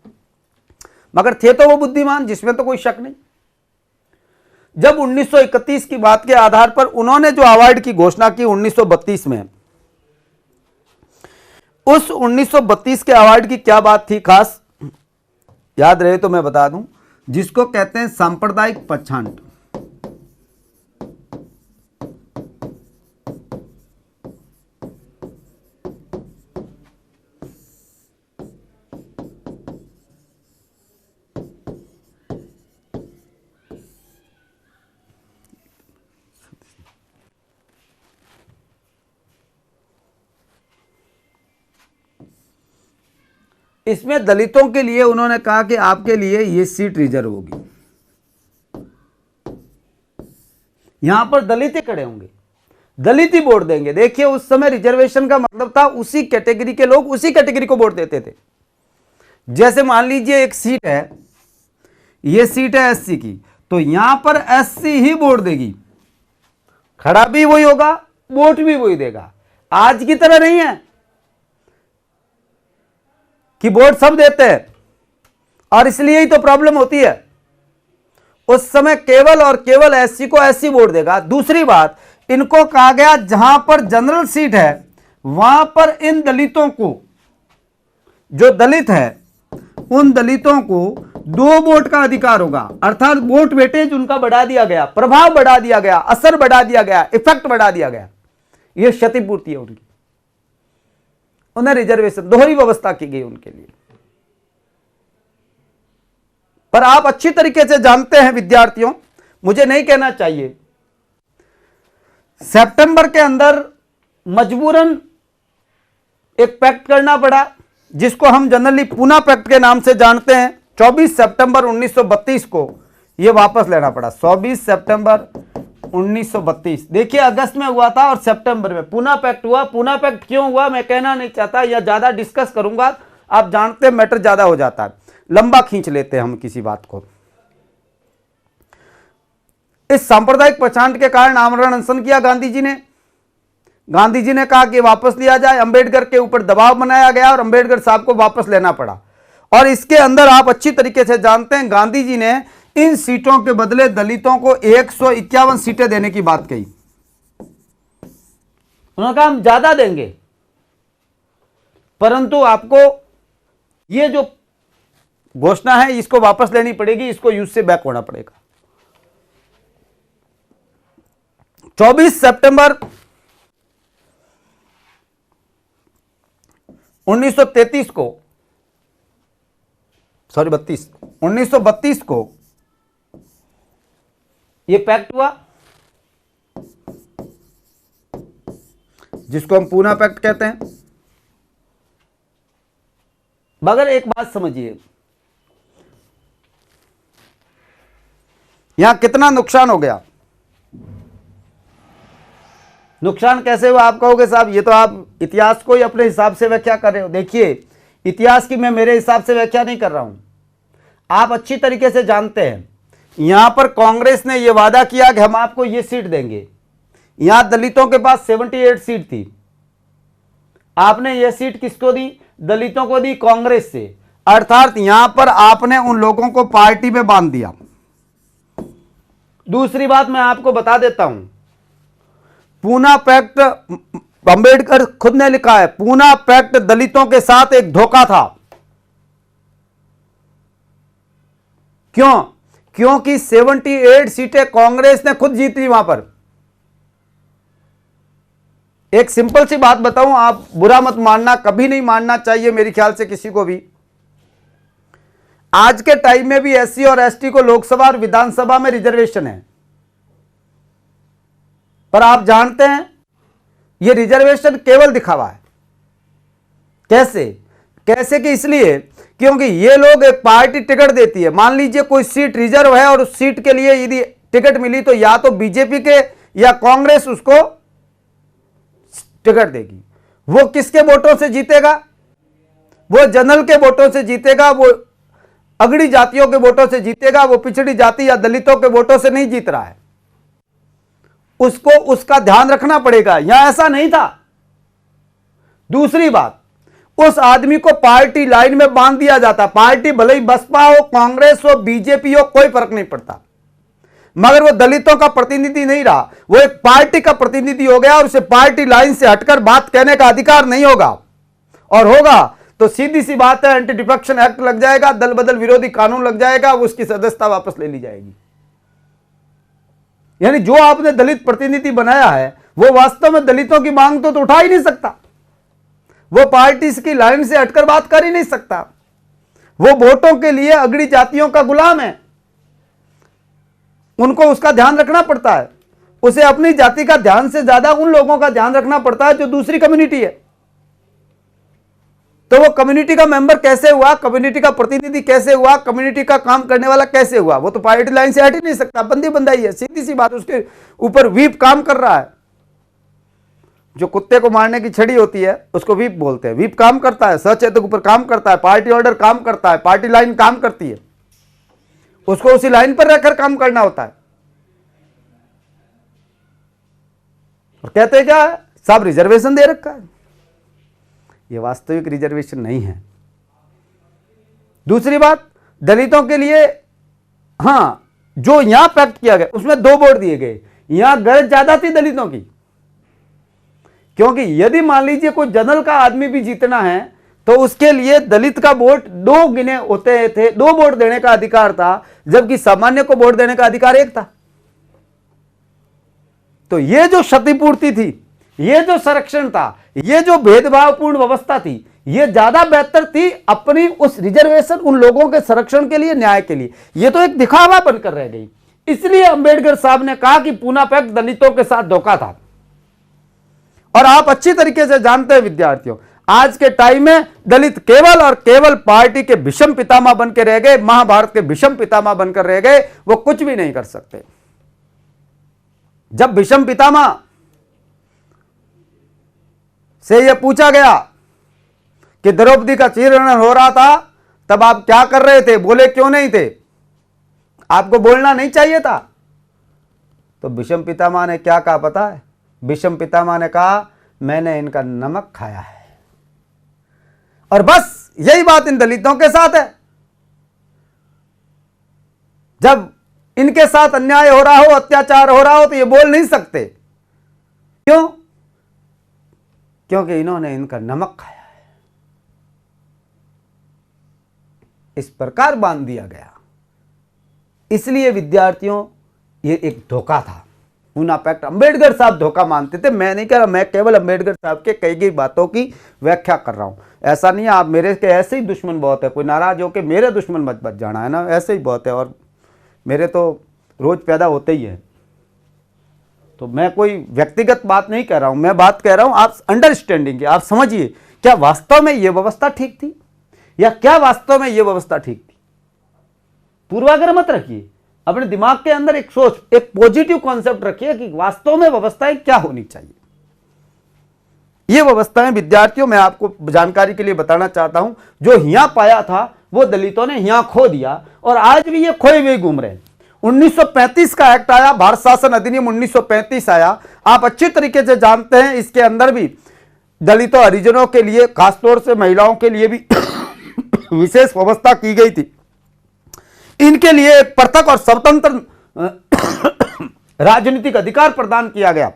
मगर थे तो वो बुद्धिमान, जिसमें तो कोई शक नहीं। जब 1931 की बात के आधार पर उन्होंने जो अवार्ड की घोषणा की 1932 में, उस 1932 के अवार्ड की क्या बात थी खास, याद रहे तो मैं बता दूं, जिसको कहते हैं सांप्रदायिक पक्षांत। इसमें दलितों के लिए उन्होंने कहा कि आपके लिए ये सीट रिजर्व होगी, यहां पर दलित ही खड़े होंगे, दलित ही वोट देंगे। देखिए, उस समय रिजर्वेशन का मतलब था उसी कैटेगरी के लोग उसी कैटेगरी को वोट देते थे। जैसे मान लीजिए एक सीट है, ये सीट है एससी की, तो यहां पर एससी ही वोट देगी, खड़ा भी वही होगा, वोट भी वही देगा। आज की तरह नहीं है कि वोट सब देते हैं, और इसलिए ही तो प्रॉब्लम होती है। उस समय केवल और केवल एससी को एससी वोट देगा। दूसरी बात, इनको कहा गया जहां पर जनरल सीट है वहां पर इन दलितों को, जो दलित है उन दलितों को 2 वोट का अधिकार होगा, अर्थात वोट वेटेज उनका बढ़ा दिया गया, प्रभाव बढ़ा दिया गया, असर बढ़ा दिया गया, इफेक्ट बढ़ा दिया गया। यह क्षतिपूर्ति है उनकी, उन्हें रिजर्वेशन, दोहरी व्यवस्था की गई उनके लिए। पर आप अच्छी तरीके से जानते हैं विद्यार्थियों, मुझे नहीं कहना चाहिए, सितंबर के अंदर मजबूरन एक पैक्ट करना पड़ा, जिसको हम जनरली पूना पैक्ट के नाम से जानते हैं। 24 सितंबर 1932 को यह वापस लेना पड़ा। 24 सितंबर 1932। देखिए अगस्त में हुआ था और सितंबर में पूना पैक्ट हुआ। पूना पैक्ट क्यों हुआ मैं कहना नहीं चाहता या ज्यादा डिस्कस करूंगा, आप जानते हैं मैटर ज्यादा हो जाता है, लंबा खींच लेते हैं हम किसी बात को। इस सांप्रदायिक पहचान के कारण आमरण अनशन किया गांधी जी ने। गांधी जी ने कहा कि वापस लिया जाए, अंबेडकर के ऊपर दबाव बनाया गया और अंबेडकर साहब को वापस लेना पड़ा। और इसके अंदर आप अच्छी तरीके से जानते हैं गांधी जी ने इन सीटों के बदले दलितों को 151 सीटें देने की बात कही। उन्होंने कहा हम ज्यादा देंगे, परंतु आपको ये जो घोषणा है इसको वापस लेनी पड़ेगी, इसको यूज से बैक होना पड़ेगा। 24 सितंबर 1932 को, सॉरी 1932 को यह पैक्ट हुआ, जिसको हम पूना पैक्ट कहते हैं। मगर एक बात समझिए, यहां कितना नुकसान हो गया। नुकसान कैसे हुआ आप कहोगे साहब ये तो आप इतिहास को ही अपने हिसाब से व्याख्या कर रहे हो। देखिए इतिहास की मैं मेरे हिसाब से व्याख्या नहीं कर रहा हूं, आप अच्छी तरीके से जानते हैं यहां पर कांग्रेस ने यह वादा किया कि हम आपको यह सीट देंगे। यहां दलितों के पास 78 सीट थी, आपने यह सीट किसको दी? दलितों को दी, कांग्रेस से। अर्थात यहां पर आपने उन लोगों को पार्टी में बांध दिया। दूसरी बात मैं आपको बता देता हूं, पूना पैक्ट अंबेडकर खुद ने लिखा है, पूना पैक्ट दलितों के साथ एक धोखा था। क्यों? क्योंकि 78 सीटें कांग्रेस ने खुद जीती वहां पर। एक सिंपल सी बात बताऊं, आप बुरा मत मानना, कभी नहीं मानना चाहिए मेरे ख्याल से किसी को भी। आज के टाइम में भी एससी और एसटी को लोकसभा और विधानसभा में रिजर्वेशन है, पर आप जानते हैं यह रिजर्वेशन केवल दिखावा है। कैसे? कैसे कि इसलिए क्योंकि ये लोग एक पार्टी टिकट देती है, मान लीजिए कोई सीट रिजर्व है और उस सीट के लिए यदि टिकट मिली तो या तो बीजेपी के या कांग्रेस उसको टिकट देगी। वो किसके वोटों से जीतेगा? वो जनरल के वोटों से जीतेगा, वो अगड़ी जातियों के वोटों से जीतेगा, वो पिछड़ी जाति या दलितों के वोटों से नहीं जीत रहा है। उसको उसका ध्यान रखना पड़ेगा, यहां ऐसा नहीं था। दूसरी बात, उस आदमी को पार्टी लाइन में बांध दिया जाता। पार्टी भले ही बसपा हो, कांग्रेस हो, बीजेपी हो, कोई फर्क नहीं पड़ता, मगर वो दलितों का प्रतिनिधि नहीं रहा, वो एक पार्टी का प्रतिनिधि हो गया और उसे पार्टी लाइन से हटकर बात कहने का अधिकार नहीं होगा। और होगा तो सीधी सी बात है, एंटी डिफेक्शन एक्ट लग जाएगा, दल बदल विरोधी कानून लग जाएगा, उसकी सदस्यता वापस ले ली जाएगी। यानी जो आपने दलित प्रतिनिधि बनाया है वो वास्तव में दलितों की मांग तो उठा ही नहीं सकता, वो पार्टी की लाइन से हटकर बात कर ही नहीं सकता, वो वोटों के लिए अगड़ी जातियों का गुलाम है। उनको उसका ध्यान रखना पड़ता है, उसे अपनी जाति का ध्यान से ज्यादा उन लोगों का ध्यान रखना पड़ता है जो दूसरी कम्युनिटी है। तो वो कम्युनिटी का मेंबर कैसे हुआ, कम्युनिटी का प्रतिनिधि कैसे हुआ, कम्युनिटी का काम करने वाला कैसे हुआ, वो तो पार्टी लाइन से हट ही नहीं सकता, बंदी बंदाई है, सीधी सी बात। उसके ऊपर व्हीप काम कर रहा है, जो कुत्ते को मारने की छड़ी होती है उसको व्हीप बोलते हैं। व्हीप काम करता है, सचेतक ऊपर काम करता है, पार्टी ऑर्डर काम करता है, पार्टी लाइन काम करती है, उसको उसी लाइन पर रहकर काम करना होता है। और कहते हैं क्या है, सब रिजर्वेशन दे रखा है, यह वास्तविक रिजर्वेशन नहीं है। दूसरी बात, दलितों के लिए हां जो यहां पैक्ट किया गया उसमें 2 वोट दिए गए। यहां गरज ज्यादा थी दलितों की, क्योंकि यदि मान लीजिए कोई जनरल का आदमी भी जीतना है तो उसके लिए दलित का वोट 2 गिने होते थे, 2 वोट देने का अधिकार था, जबकि सामान्य को वोट देने का अधिकार 1 था। तो यह जो क्षतिपूर्ति थी, यह जो संरक्षण था, यह जो भेदभावपूर्ण व्यवस्था थी, यह ज्यादा बेहतर थी अपनी उस रिजर्वेशन, उन लोगों के संरक्षण के लिए, न्याय के लिए। यह तो एक दिखावा बनकर रह गई। इसलिए अंबेडकर साहब ने कहा कि पूना पैक्ट दलितों के साथ धोखा था। और आप अच्छी तरीके से जानते हैं विद्यार्थियों, आज के टाइम में दलित केवल और केवल पार्टी के भीष्म पितामह बन के रह गए, महाभारत के भीष्म पितामह बनकर रह गए, वो कुछ भी नहीं कर सकते। जब भीष्म पितामह से यह पूछा गया कि द्रौपदी का चीरहरण हो रहा था, तब आप क्या कर रहे थे, बोले क्यों नहीं थे, आपको बोलना नहीं चाहिए था? तो भीष्म पितामह ने क्या कहा पता है? भीष्म पितामह ने कहा, मैंने इनका नमक खाया है। और बस यही बात इन दलितों के साथ है। जब इनके साथ अन्याय हो रहा हो, अत्याचार हो रहा हो, तो ये बोल नहीं सकते। क्यों? क्योंकि इन्होंने इनका नमक खाया है। इस प्रकार बांध दिया गया। इसलिए विद्यार्थियों, ये एक धोखा था। पूना पैक्ट अंबेडकर साहब धोखा मानते थे। मैं नहीं कह रहा, मैं केवल अंबेडकर साहब के कई गई बातों की व्याख्या कर रहा हूं। ऐसा नहीं है आप मेरे के ऐसे ही दुश्मन बहुत है, कोई नाराज हो के मेरे दुश्मन मत बच जाना, है ना, ऐसे ही बहुत है। और मेरे तो रोज पैदा होते ही है। तो मैं कोई व्यक्तिगत बात नहीं कह रहा हूं, मैं बात कह रहा हूं आप अंडरस्टैंडिंग की। आप समझिए, क्या वास्तव में यह व्यवस्था ठीक थी, या क्या वास्तव में यह व्यवस्था ठीक थी? पूर्वाग्रह मत रखिए, अपने दिमाग के अंदर एक सोच, एक पॉजिटिव कॉन्सेप्ट रखिए कि वास्तव में व्यवस्थाएं क्या होनी चाहिए। ये व्यवस्थाएं विद्यार्थियों, मैं आपको जानकारी के लिए बताना चाहता हूं, जो हिया पाया था वो दलितों ने हिया खो दिया, और आज भी ये खोए हुए घूम रहे हैं। 1935 का एक्ट आया, भारत शासन अधिनियम 1935 आया, आप अच्छी तरीके से जानते हैं। इसके अंदर भी दलितों, हरिजनों के लिए, खासतौर से महिलाओं के लिए भी विशेष व्यवस्था की गई थी। इनके लिए एक पृथक और स्वतंत्र राजनीतिक अधिकार प्रदान किया गया।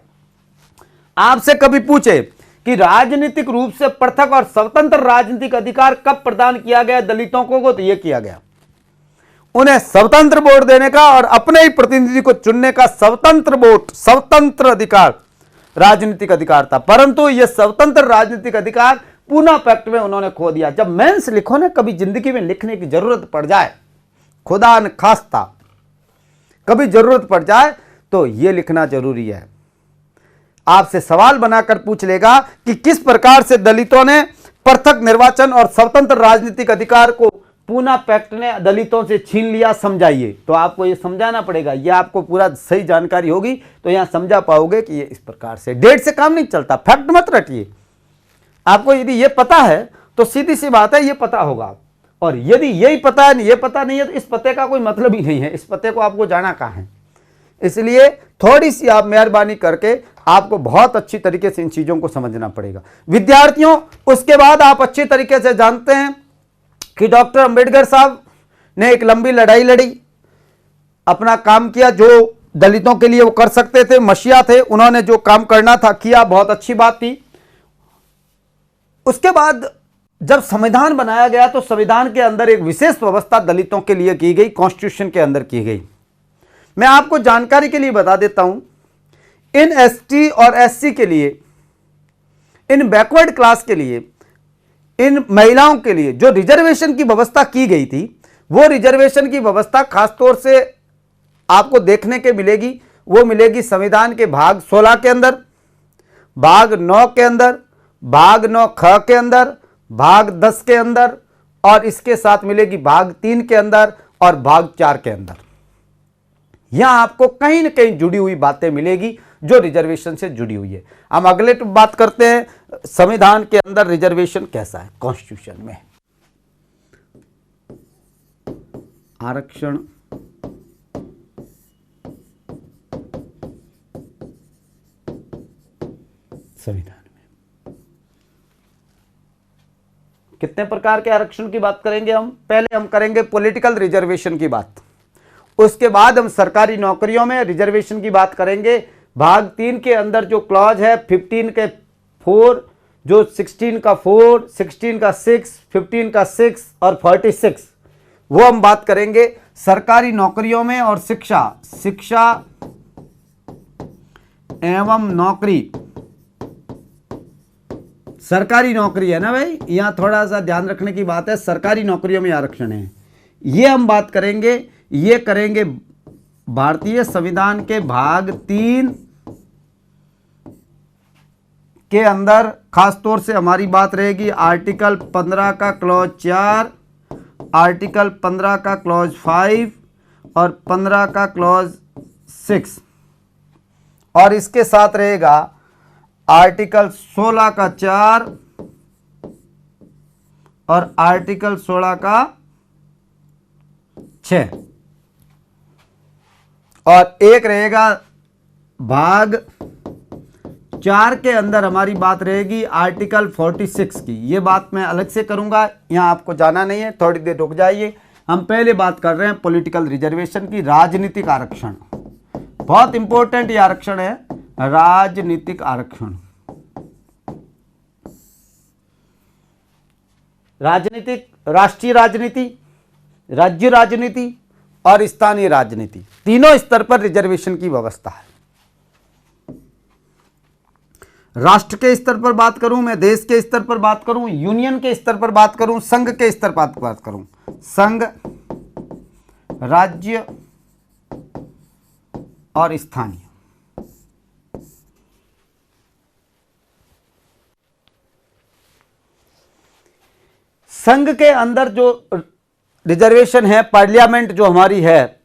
आपसे कभी पूछे कि राजनीतिक रूप से पृथक और स्वतंत्र राजनीतिक अधिकार कब प्रदान किया गया दलितों को, तो यह किया गया, उन्हें स्वतंत्र वोट देने का और अपने ही प्रतिनिधि को चुनने का स्वतंत्र वोट, स्वतंत्र अधिकार, राजनीतिक अधिकार था। परंतु यह स्वतंत्र राजनीतिक अधिकार पूना पैक्ट में उन्होंने खो दिया। जब मेंस लिखो ना, कभी जिंदगी में लिखने की जरूरत पड़ जाए, खुदा न खास्ता कभी जरूरत पड़ जाए, तो यह लिखना जरूरी है। आपसे सवाल बनाकर पूछ लेगा कि किस प्रकार से दलितों ने पृथक निर्वाचन और स्वतंत्र राजनीतिक अधिकार को पूना पैक्ट ने दलितों से छीन लिया, समझाइए। तो आपको यह समझाना पड़ेगा, यह आपको पूरा सही जानकारी होगी तो यहां समझा पाओगे कि ये इस प्रकार से। डेट से काम नहीं चलता, फैक्ट मत रटिए। आपको यदि यह पता है तो सीधी सी बात है, यह पता होगा। और यदि यही पता है, ये पता नहीं है, तो इस पते का कोई मतलब ही नहीं है। इस पते को आपको जाना कहां है? इसलिए थोड़ी सी आप मेहरबानी करके आपको बहुत अच्छी तरीके से इन चीजों को समझना पड़ेगा विद्यार्थियों। उसके बाद आप अच्छी तरीके से जानते हैं कि डॉक्टर अंबेडकर साहब ने एक लंबी लड़ाई लड़ी, अपना काम किया, जो दलितों के लिए वो कर सकते थे, मसीहा थे, उन्होंने जो काम करना था किया, बहुत अच्छी बात थी। उसके बाद जब संविधान बनाया गया तो संविधान के अंदर एक विशेष व्यवस्था दलितों के लिए की गई, कॉन्स्टिट्यूशन के अंदर की गई। मैं आपको जानकारी के लिए बता देता हूं, इन एसटी और एससी के लिए, इन बैकवर्ड क्लास के लिए, इन महिलाओं के लिए जो रिजर्वेशन की व्यवस्था की गई थी, वो रिजर्वेशन की व्यवस्था खासतौर से आपको देखने के मिलेगी, वो मिलेगी संविधान के भाग 16 के अंदर, भाग 9 के अंदर, भाग 9 ख के अंदर, भाग 10 के अंदर, और इसके साथ मिलेगी भाग 3 के अंदर और भाग 4 के अंदर। यहां आपको कहीं ना कहीं जुड़ी हुई बातें मिलेगी जो रिजर्वेशन से जुड़ी हुई है। हम अगले बात करते हैं संविधान के अंदर रिजर्वेशन कैसा है। कॉन्स्टिट्यूशन में आरक्षण संविधान में कितने प्रकार के आरक्षण की बात करेंगे हम? पहले हम करेंगे पॉलिटिकल रिजर्वेशन की बात, उसके बाद हम सरकारी नौकरियों में रिजर्वेशन की बात करेंगे। भाग 3 के अंदर जो क्लॉज है 15 के 4, जो 16 का 4, 16 का 6, 15 का 6 और 46, वो हम बात करेंगे सरकारी नौकरियों में। और शिक्षा एवं नौकरी, सरकारी नौकरी है ना भाई, यहां थोड़ा सा ध्यान रखने की बात है, सरकारी नौकरियों में आरक्षण है, ये हम बात करेंगे। ये करेंगे भारतीय संविधान के भाग 3 के अंदर, खासतौर से हमारी बात रहेगी आर्टिकल 15 का क्लॉज 4, आर्टिकल 15 का क्लॉज 5 और 15 का क्लॉज 6। और इसके साथ रहेगा आर्टिकल 16 का 4 और आर्टिकल 16 का 6 और एक रहेगा भाग 4 के अंदर हमारी बात रहेगी आर्टिकल 46 की। ये बात मैं अलग से करूंगा, यहां आपको जाना नहीं है, थोड़ी देर रुक जाइए। हम पहले बात कर रहे हैं पॉलिटिकल रिजर्वेशन की, राजनीतिक आरक्षण। बहुत इंपॉर्टेंट ये आरक्षण है, राजनीतिक आरक्षण। राजनीतिक, राष्ट्रीय राजनीति, राज्य राजनीति और स्थानीय राजनीति, तीनों स्तर पर रिजर्वेशन की व्यवस्था है। राष्ट्र के स्तर पर बात करूं, मैं देश के स्तर पर बात करूं, यूनियन के स्तर पर बात करूं, संघ के स्तर पर बात करूं, संघ, राज्य और स्थानीय। संघ के अंदर जो रिजर्वेशन है, पार्लियामेंट जो हमारी है,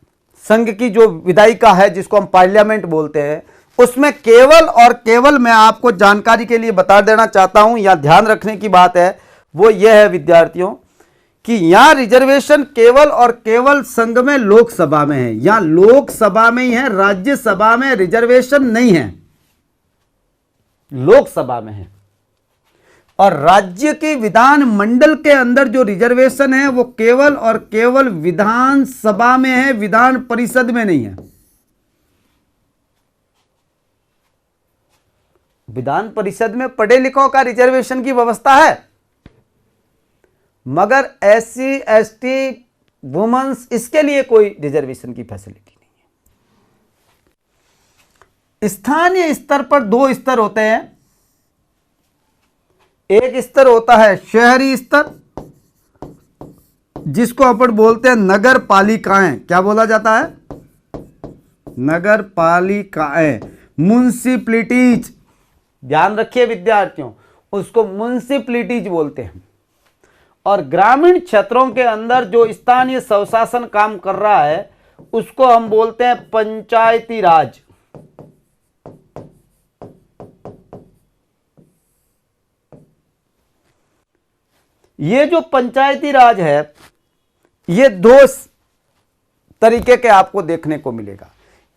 संघ की जो विधायिका है जिसको हम पार्लियामेंट बोलते हैं, उसमें केवल और केवल मैं आपको जानकारी के लिए बता देना चाहता हूं, या ध्यान रखने की बात है वो ये है विद्यार्थियों कि यहां रिजर्वेशन केवल और केवल संघ में लोकसभा में है, या लोकसभा में ही है, राज्यसभा में रिजर्वेशन नहीं है, लोकसभा में है। और राज्य के विधान मंडल के अंदर जो रिजर्वेशन है वो केवल और केवल विधानसभा में है, विधान परिषद में नहीं है। विधान परिषद में पढ़े लिखों का रिजर्वेशन की व्यवस्था है, मगर एससी एसटी वुमेन्स इसके लिए कोई रिजर्वेशन की फैसिलिटी नहीं है। स्थानीय स्तर पर दो स्तर होते हैं, एक स्तर होता है शहरी स्तर जिसको अपन बोलते हैं नगर पालिकाएं। क्या बोला जाता है? नगर पालिकाएं, म्युनिसिपलिटीज। ध्यान रखिए विद्यार्थियों, उसको म्युनिसिपलिटीज बोलते हैं। और ग्रामीण क्षेत्रों के अंदर जो स्थानीय स्वशासन काम कर रहा है उसको हम बोलते हैं पंचायती राज। ये जो पंचायती राज है ये दो तरीके के आपको देखने को मिलेगा।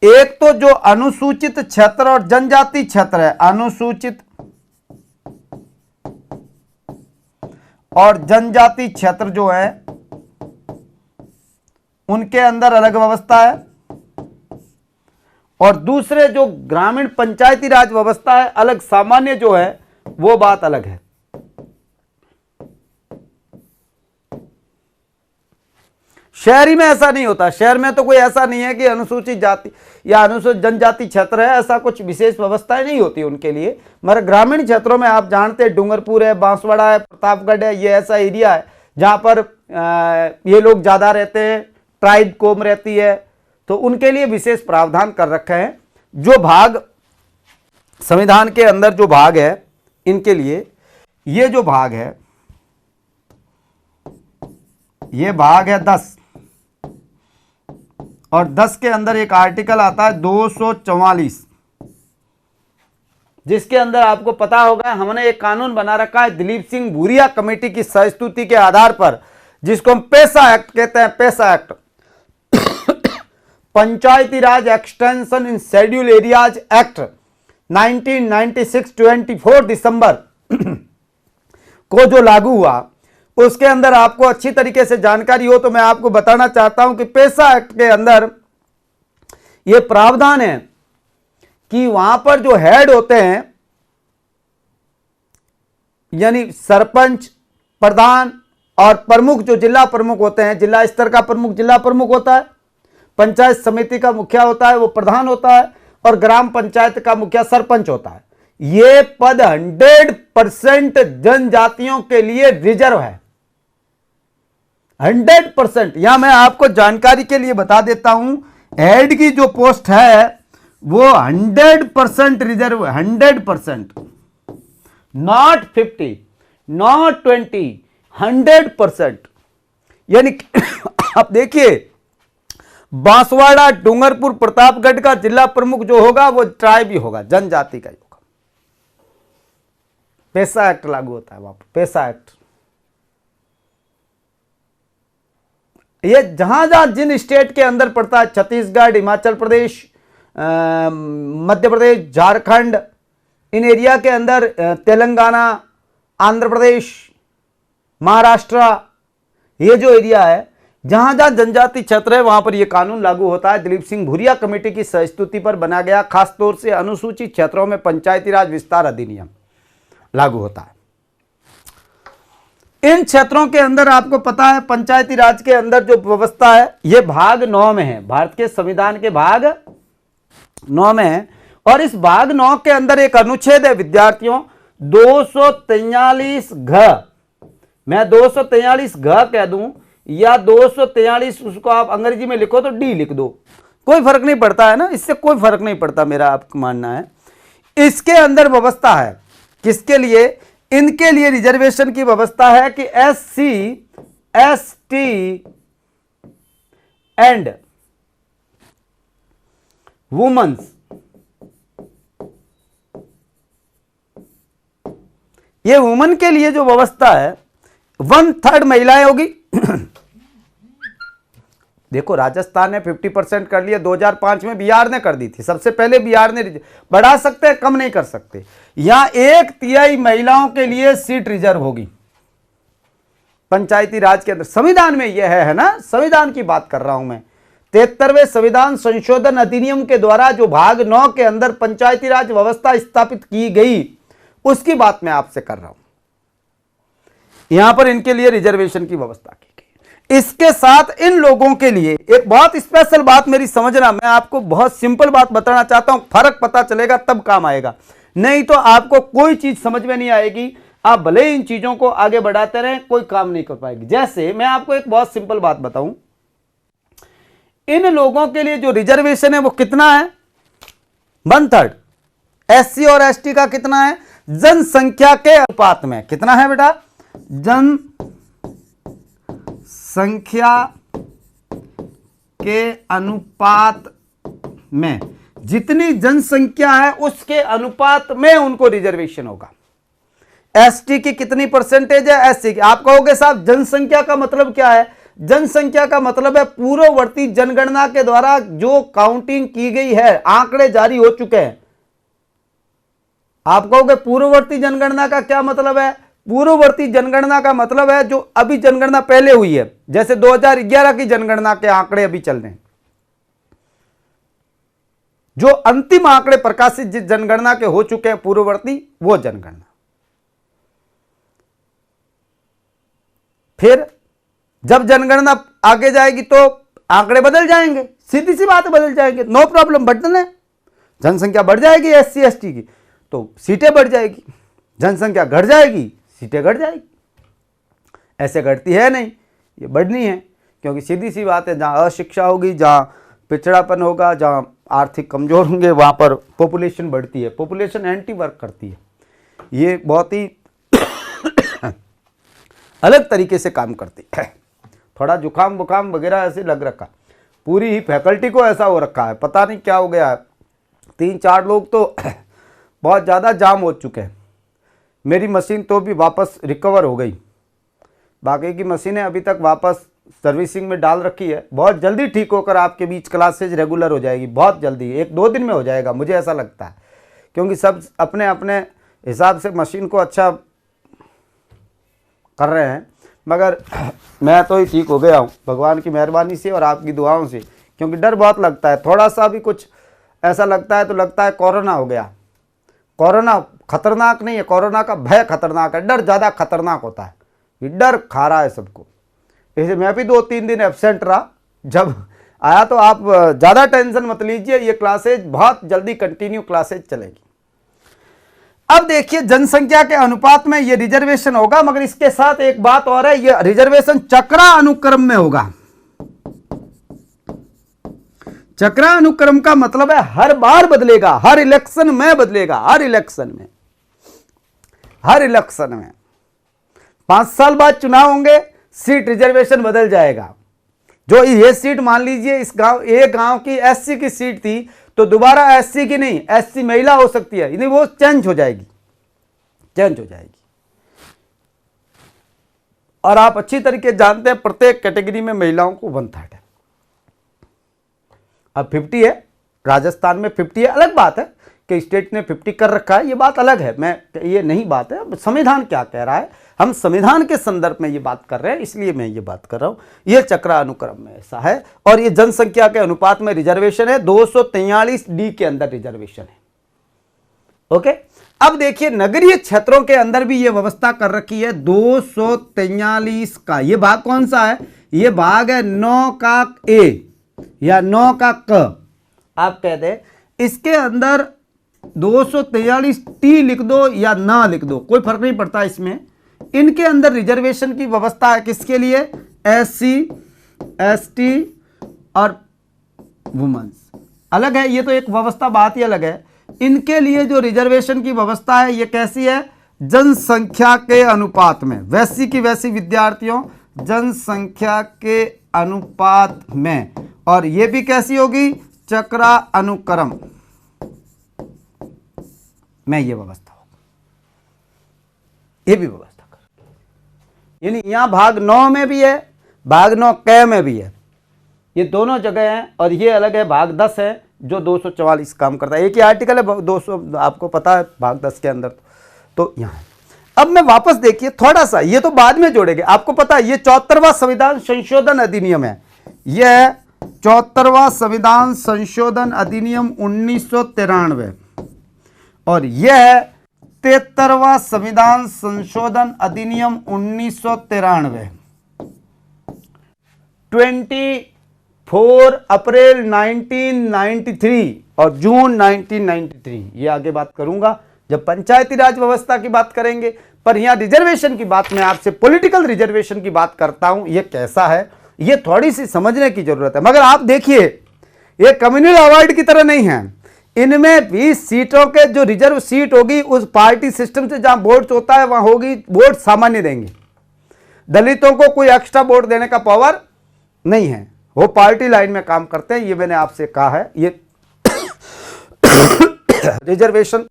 एक तो जो अनुसूचित क्षेत्र और जनजाति क्षेत्र है, अनुसूचित और जनजाति क्षेत्र जो है उनके अंदर अलग व्यवस्था है, और दूसरे जो ग्रामीण पंचायती राज व्यवस्था है अलग, सामान्य जो है वो बात अलग है। शहरी में ऐसा नहीं होता। शहर में तो कोई ऐसा नहीं है कि अनुसूचित जाति या अनुसूचित जनजाति क्षेत्र है, ऐसा कुछ विशेष व्यवस्थाएं नहीं होती उनके लिए। मगर ग्रामीण क्षेत्रों में आप जानते हैं डूंगरपुर है, बांसवाड़ा है, प्रतापगढ़ है, ये ऐसा एरिया है जहां पर ये लोग ज्यादा रहते हैं, ट्राइब कौम रहती है, तो उनके लिए विशेष प्रावधान कर रखे हैं। जो भाग संविधान के अंदर जो भाग है इनके लिए, ये जो भाग है ये भाग है 10, और 10 के अंदर एक आर्टिकल आता है 244, जिसके अंदर आपको पता होगा हमने एक कानून बना रखा है दिलीप सिंह भूरिया कमेटी की सहस्तुति के आधार पर, जिसको हम पेसा एक्ट कहते हैं। PESA act Panchayati Raj extension in schedule areas act 1996 24 दिसंबर को जो लागू हुआ, उसके अंदर आपको अच्छी तरीके से जानकारी हो तो मैं आपको बताना चाहता हूं कि पेसा एक्ट के अंदर यह प्रावधान है कि वहां पर जो हेड होते हैं, यानी सरपंच, प्रधान और प्रमुख, जो जिला प्रमुख होते हैं, जिला स्तर का प्रमुख जिला प्रमुख होता है, पंचायत समिति का मुखिया होता है वो प्रधान होता है, और ग्राम पंचायत का मुखिया सरपंच होता है। ये पद 100% जनजातियों के लिए रिजर्व है, 100%। यहां मैं आपको जानकारी के लिए बता देता हूं, हेड की जो पोस्ट है वो 100% रिजर्व है, 100%, नॉट 50, नॉट 20, 100%। यानी आप देखिए बांसवाड़ा, डूंगरपुर, प्रतापगढ़ का जिला प्रमुख जो होगा वो ट्राइब ही होगा, जनजाति का ही होगा। पेशा एक्ट लागू होता है वहां पर, पेशा एक्ट। ये जहां जहां जिन स्टेट के अंदर पड़ता है, छत्तीसगढ़, हिमाचल प्रदेश, मध्य प्रदेश, झारखंड, इन एरिया के अंदर तेलंगाना, आंध्र प्रदेश, महाराष्ट्र, ये जो एरिया है जहां जहां जनजाति क्षेत्र है वहां पर यह कानून लागू होता है। दिलीप सिंह भूरिया कमेटी की संस्तुति पर बना गया खासतौर से अनुसूचित क्षेत्रों में पंचायती राज विस्तार अधिनियम लागू होता है। इन क्षेत्रों के अंदर आपको पता है पंचायती राज के अंदर जो व्यवस्था है यह भाग 9 में है, भारत के संविधान के भाग 9 में है। और इस भाग 9 के अंदर एक अनुच्छेद है विद्यार्थियों 243 घ, मैं 243 घ कह दूं या 243, उसको आप अंग्रेजी में लिखो तो डी लिख दो, कोई फर्क नहीं पड़ता है ना, इससे कोई फर्क नहीं पड़ता, मेरा आपको मानना है। इसके अंदर व्यवस्था है किसके लिए, इनके लिए रिजर्वेशन की व्यवस्था है कि SC, ST एंड वुमेन्स, ये वुमेन के लिए जो व्यवस्था है 1/3 महिलाएं होगी। देखो राजस्थान ने 50% कर लिया, 2005 में बिहार ने कर दी थी, सबसे पहले बिहार ने, बढ़ा सकते हैं कम नहीं कर सकते। यहां 1/3 महिलाओं के लिए सीट रिजर्व होगी पंचायती राज के अंदर, संविधान में यह है ना, संविधान की बात कर रहा हूं मैं। 73वें संविधान संशोधन अधिनियम के द्वारा जो भाग 9 के अंदर पंचायती राज व्यवस्था स्थापित की गई उसकी बात मैं आपसे कर रहा हूं। यहां पर इनके लिए रिजर्वेशन की व्यवस्था की गई। इसके साथ इन लोगों के लिए एक बहुत स्पेशल बात मेरी समझना, मैं आपको बहुत सिंपल बात बताना चाहता हूं, फर्क पता चलेगा तब काम आएगा, नहीं तो आपको कोई चीज समझ में नहीं आएगी। आप भले ही इन चीजों को आगे बढ़ाते रहें, कोई काम नहीं कर पाएगी। जैसे मैं आपको एक बहुत सिंपल बात बताऊं, इन लोगों के लिए जो रिजर्वेशन है वो कितना है, 1/3। SC और ST का कितना है, जनसंख्या के अनुपात में कितना है बेटा, जनसंख्या के अनुपात में, जितनी जनसंख्या है उसके अनुपात में उनको रिजर्वेशन होगा। ST की कितनी परसेंटेज है, SC की। आप कहोगे साहब जनसंख्या का मतलब क्या है, जनसंख्या का मतलब है पूर्ववर्ती जनगणना के द्वारा जो काउंटिंग की गई है, आंकड़े जारी हो चुके हैं। आप कहोगे पूर्ववर्ती जनगणना का क्या मतलब है, पूर्ववर्ती जनगणना का मतलब है जो अभी जनगणना पहले हुई है, जैसे 2011 की जनगणना के आंकड़े अभी चल रहे हैं, जो अंतिम आंकड़े प्रकाशित जिस जनगणना के हो चुके हैं पूर्ववर्ती, वो जनगणना। फिर जब जनगणना आगे जाएगी तो आंकड़े बदल जाएंगे, सीधी सी बात बदल जाएंगे, नो प्रॉब्लम, बदलने जनसंख्या बढ़ जाएगी SC ST की तो सीटें बढ़ जाएगी, जनसंख्या घट जाएगी सीटें घट जाएगी। ऐसे घटती है नहीं, ये बढ़नी है, क्योंकि सीधी सी बात है जहाँ अशिक्षा होगी, जहाँ पिछड़ापन होगा, जहाँ आर्थिक कमजोर होंगे वहाँ पर पॉपुलेशन बढ़ती है, पॉपुलेशन एंटी वर्क करती है। ये बहुत ही अलग तरीके से काम करती है। थोड़ा जुकाम बुखाम वगैरह ऐसे लग रखा, पूरी ही फैकल्टी को ऐसा हो रखा है, पता नहीं क्या हो गया है। 3-4 लोग तो बहुत ज़्यादा जाम हो चुके हैं। मेरी मशीन तो भी वापस रिकवर हो गई, बाकी की मशीनें अभी तक वापस सर्विसिंग में डाल रखी है। बहुत जल्दी ठीक होकर आपके बीच क्लासेज रेगुलर हो जाएगी, बहुत जल्दी, 1-2 दिन में हो जाएगा मुझे ऐसा लगता है, क्योंकि सब अपने अपने हिसाब से मशीन को अच्छा कर रहे हैं। मगर मैं तो ही ठीक हो गया हूँ भगवान की मेहरबानी से और आपकी दुआओं से, क्योंकि डर बहुत लगता है, थोड़ा सा भी कुछ ऐसा लगता है तो लगता है कोरोना हो गया। कोरोना खतरनाक नहीं है, कोरोना का भय खतरनाक है, डर ज़्यादा खतरनाक होता है, ये डर खा रहा है सबको। इसलिए मैं भी 2-3 दिन एब्सेंट रहा, जब आया तो आप ज़्यादा टेंशन मत लीजिए, ये क्लासेज बहुत जल्दी कंटिन्यू क्लासेज चलेगी। अब देखिए जनसंख्या के अनुपात में ये रिजर्वेशन होगा, मगर इसके साथ एक बात और है, ये रिजर्वेशन चक्रा अनुक्रम में होगा। चक्रा अनुक्रम का मतलब है हर बार बदलेगा, हर इलेक्शन में बदलेगा, हर इलेक्शन में 5 साल बाद चुनाव होंगे, सीट रिजर्वेशन बदल जाएगा। जो ये सीट मान लीजिए इस गांव, एक गांव की एससी की सीट थी, तो दोबारा एससी की नहीं, एससी महिला हो सकती है, यानी वो चेंज हो जाएगी, चेंज हो जाएगी। और आप अच्छी तरीके जानते हैं प्रत्येक कैटेगरी में महिलाओं को 1/3 है। अब 50 है, राजस्थान में 50 है, अलग बात है कि स्टेट ने 50 कर रखा है, ये बात अलग है, मैं ये नहीं बात है, संविधान क्या कह रहा है, हम संविधान के संदर्भ में ये बात कर रहे हैं, इसलिए मैं ये बात कर रहा हूं। ये चक्रा अनुक्रम में ऐसा है, और ये जनसंख्या के अनुपात में रिजर्वेशन है, 243D के अंदर रिजर्वेशन है। ओके, अब देखिए नगरीय क्षेत्रों के अंदर भी ये व्यवस्था कर रखी है 243 का। ये भाग कौन सा है? ये भाग है 9 का ए या 9 का क, आप कह दे। इसके अंदर 243T लिख दो या ना लिख दो, कोई फर्क नहीं पड़ता इसमें। इनके अंदर रिजर्वेशन की व्यवस्था है किसके लिए? SC, ST और वुमेन्स। अलग है, ये तो एक व्यवस्था बात ही अलग है। इनके लिए जो रिजर्वेशन की व्यवस्था है ये कैसी है? जनसंख्या के अनुपात में, वैसी की वैसी विद्यार्थियों, जनसंख्या के अनुपात में। और ये भी कैसी होगी? चक्रा अनुक्रम में ये व्यवस्था होगी, ये भी व्यवस्था कर, यानी यहां भाग 9 में भी है, भाग 9 क में भी है, ये दोनों जगह हैं। और ये अलग है, भाग 10 है जो 244 काम करता है, एक ही आर्टिकल है 200, आपको पता है भाग 10 के अंदर। तो यहां अब मैं वापस देखिए थोड़ा सा, ये तो बाद में जोड़ेंगे, आपको पता है ये 74वां संविधान संशोधन अधिनियम है, यह 74वां संविधान संशोधन अधिनियम 1993, और यह 73वां संविधान संशोधन अधिनियम 1993। 24 अप्रैल 1993 और जून 1993, ये आगे बात करूंगा जब पंचायती राज व्यवस्था की बात करेंगे। पर यहां रिजर्वेशन की बात, मैं आपसे पॉलिटिकल रिजर्वेशन की बात करता हूं, ये कैसा है ये थोड़ी सी समझने की जरूरत है। मगर आप देखिए ये कम्युनल अवार्ड की तरह नहीं है, इनमें भी सीटों के जो रिजर्व सीट होगी उस पार्टी सिस्टम से जहां वोट होता है वहां होगी, वोट सामान्य देंगे। दलितों को कोई एक्स्ट्रा वोट देने का पावर नहीं है, वो पार्टी लाइन में काम करते हैं, ये मैंने आपसे कहा है। ये रिजर्वेशन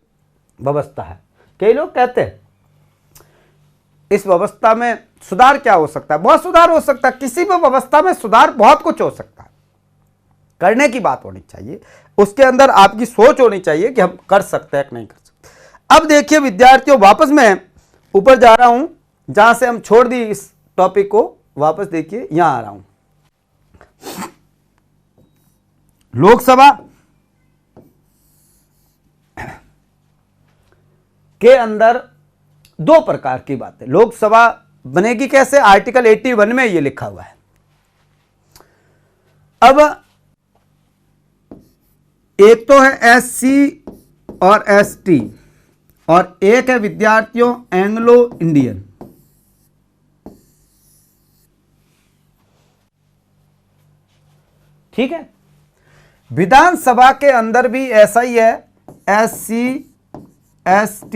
व्यवस्था है। कई लोग कहते हैं इस व्यवस्था में सुधार क्या हो सकता है? बहुत सुधार हो सकता है, किसी भी व्यवस्था में सुधार बहुत कुछ हो सकता है, करने की बात होनी चाहिए, उसके अंदर आपकी सोच होनी चाहिए कि हम कर सकते हैं कि नहीं कर सकते। अब देखिए विद्यार्थियों, वापस मैं ऊपर जा रहा हूं, जहां से हम छोड़ दी इस टॉपिक को, वापस देखिए यहां आ रहा हूं। लोकसभा के अंदर 2 प्रकार की बात है। लोकसभा बनेगी कैसे? आर्टिकल 81 में ये लिखा हुआ है। अब एक तो है SC और ST, और एक है विद्यार्थियों एंग्लो इंडियन। ठीक है, विधानसभा के अंदर भी ऐसा ही है, SC, ST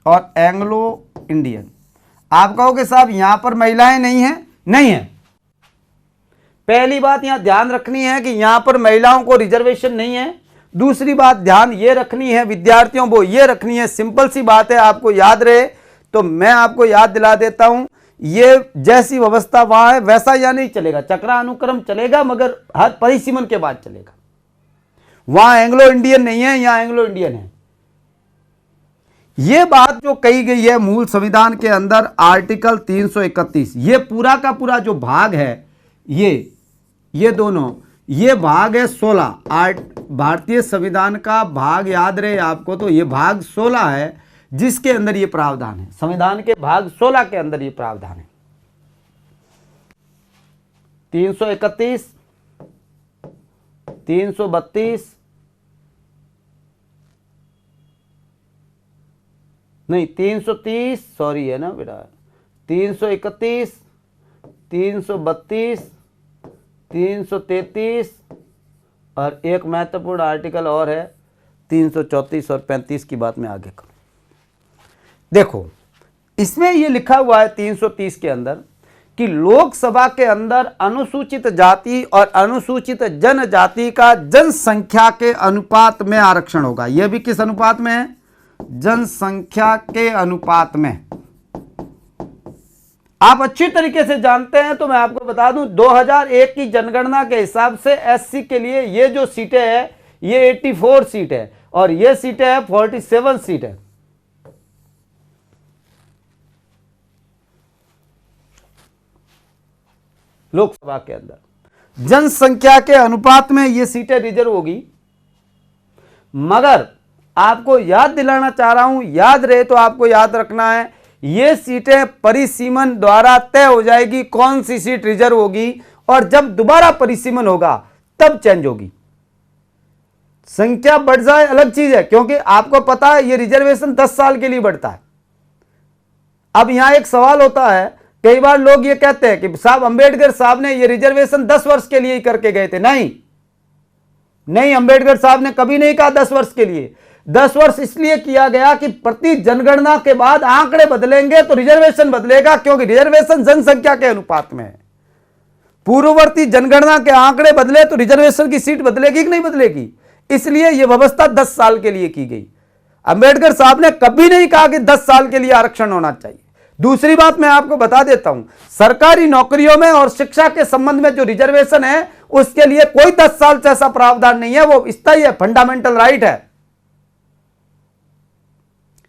और एंग्लो इंडियन। आप कहोगे साहब यहां पर महिलाएं नहीं हैं, नहीं है। पहली बात यहां ध्यान रखनी है कि यहां पर महिलाओं को रिजर्वेशन नहीं है। दूसरी बात ध्यान ये रखनी है विद्यार्थियों, वो ये रखनी है, सिंपल सी बात है, आपको याद रहे तो मैं आपको याद दिला देता हूं, ये जैसी व्यवस्था वहां है वैसा यहां नहीं चलेगा। चक्रा अनुक्रम चलेगा मगर हर परिसीमन के बाद चलेगा। वहां एंग्लो इंडियन नहीं है, यहां एंग्लो इंडियन है। ये बात जो कही गई है मूल संविधान के अंदर आर्टिकल 331, ये पूरा का पूरा जो भाग है, ये दोनों, ये भाग है 16। भारतीय संविधान का भाग याद रहे आपको, तो ये भाग 16 है जिसके अंदर ये प्रावधान है। संविधान के भाग 16 के अंदर ये प्रावधान है। 331, 332 नहीं 330, सॉरी है ना बेटा, 331, 332, 333 और एक महत्वपूर्ण आर्टिकल और है 334 और 35 की बात मैं आगे करूं। देखो इसमें ये लिखा हुआ है 330 के अंदर कि लोकसभा के अंदर अनुसूचित जाति और अनुसूचित जनजाति का जनसंख्या के अनुपात में आरक्षण होगा। यह भी किस अनुपात में है? जनसंख्या के अनुपात में। आप अच्छी तरीके से जानते हैं तो मैं आपको बता दूं, 2001 की जनगणना के हिसाब से एससी के लिए ये जो सीटें हैं ये 84 सीट है और ये सीटें हैं 47 सीट है। लोकसभा के अंदर जनसंख्या के अनुपात में ये सीटें रिजर्व होगी। मगर आपको याद दिलाना चाह रहा हूं, याद रहे तो आपको याद रखना है, ये सीटें परिसीमन द्वारा तय हो जाएगी कौन सी सीट रिजर्व होगी, और जब दोबारा परिसीमन होगा तब चेंज होगी। संख्या बढ़ जाए अलग चीज है, क्योंकि आपको पता है ये रिजर्वेशन 10 साल के लिए बढ़ता है। अब यहां एक सवाल होता है, कई बार लोग ये कहते हैं कि साहब अंबेडकर साहब ने ये रिजर्वेशन 10 वर्ष के लिए ही करके गए थे। नहीं, अंबेडकर साहब ने कभी नहीं कहा 10 वर्ष के लिए। 10 वर्ष इसलिए किया गया कि प्रति जनगणना के बाद आंकड़े बदलेंगे तो रिजर्वेशन बदलेगा, क्योंकि रिजर्वेशन जनसंख्या के अनुपात में है। पूर्ववर्ती जनगणना के आंकड़े बदले तो रिजर्वेशन की सीट बदलेगी कि नहीं बदलेगी, इसलिए यह व्यवस्था 10 साल के लिए की गई। अंबेडकर साहब ने कभी नहीं कहा कि 10 साल के लिए आरक्षण होना चाहिए। दूसरी बात मैं आपको बता देता हूं, सरकारी नौकरियों में और शिक्षा के संबंध में जो रिजर्वेशन है उसके लिए कोई 10 साल से ऐसा प्रावधान नहीं है, वो स्थायी है, फंडामेंटल राइट है।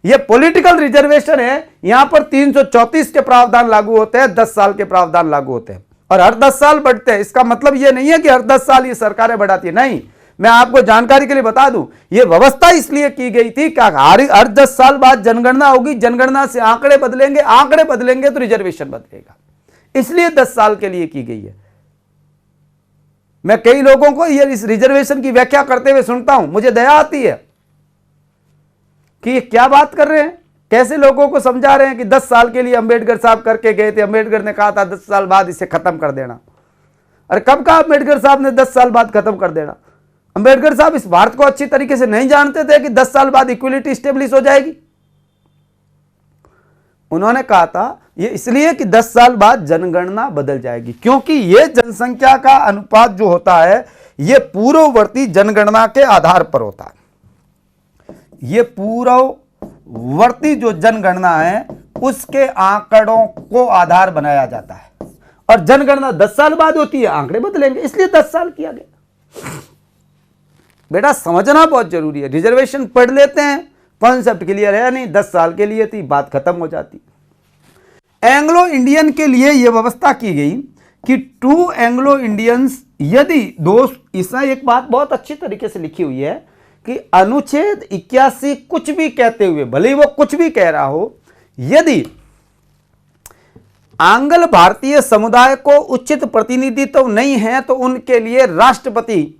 ये पॉलिटिकल रिजर्वेशन है, यहां पर 334 के प्रावधान लागू होते हैं, 10 साल के प्रावधान लागू होते हैं और हर 10 साल बढ़ते हैं। इसका मतलब यह नहीं है कि हर 10 साल ये सरकारें बढ़ाती है, नहीं। मैं आपको जानकारी के लिए बता दूं, यह व्यवस्था इसलिए की गई थी कि हर 10 साल बाद जनगणना होगी, जनगणना से आंकड़े बदलेंगे तो रिजर्वेशन बदलेगा, इसलिए 10 साल के लिए की गई है। मैं कई लोगों को ये इस रिजर्वेशन की व्याख्या करते हुए सुनता हूं, मुझे दया आती है कि ये क्या बात कर रहे हैं, कैसे लोगों को समझा रहे हैं कि 10 साल के लिए अंबेडकर साहब करके गए थे, अंबेडकर ने कहा था 10 साल बाद इसे खत्म कर देना। अरे कब कहा अंबेडकर साहब ने 10 साल बाद खत्म कर देना? अंबेडकर साहब इस भारत को अच्छी तरीके से नहीं जानते थे कि 10 साल बाद इक्वलिटी स्टेब्लिश हो जाएगी। उन्होंने कहा था ये इसलिए कि 10 साल बाद जनगणना बदल जाएगी, क्योंकि ये जनसंख्या का अनुपात जो होता है ये पूर्ववर्ती जनगणना के आधार पर होता है। ये पूर्ववर्ती जो जनगणना है उसके आंकड़ों को आधार बनाया जाता है और जनगणना 10 साल बाद होती है, आंकड़े बदलेंगे, इसलिए 10 साल किया गया। बेटा समझना बहुत जरूरी है। रिजर्वेशन पढ़ लेते हैं, कॉन्सेप्ट क्लियर है नहीं, 10 साल के लिए थी, बात खत्म हो जाती। एंग्लो इंडियन के लिए यह व्यवस्था की गई कि 2 एंग्लो इंडियंस यदि दोस्त, इसमें एक बात बहुत अच्छी तरीके से लिखी हुई है कि अनुच्छेद 81 कुछ भी कहते हुए, भले ही वो कुछ भी कह रहा हो, यदि आंग्ल भारतीय समुदाय को उचित प्रतिनिधित्व नहीं है तो उनके लिए राष्ट्रपति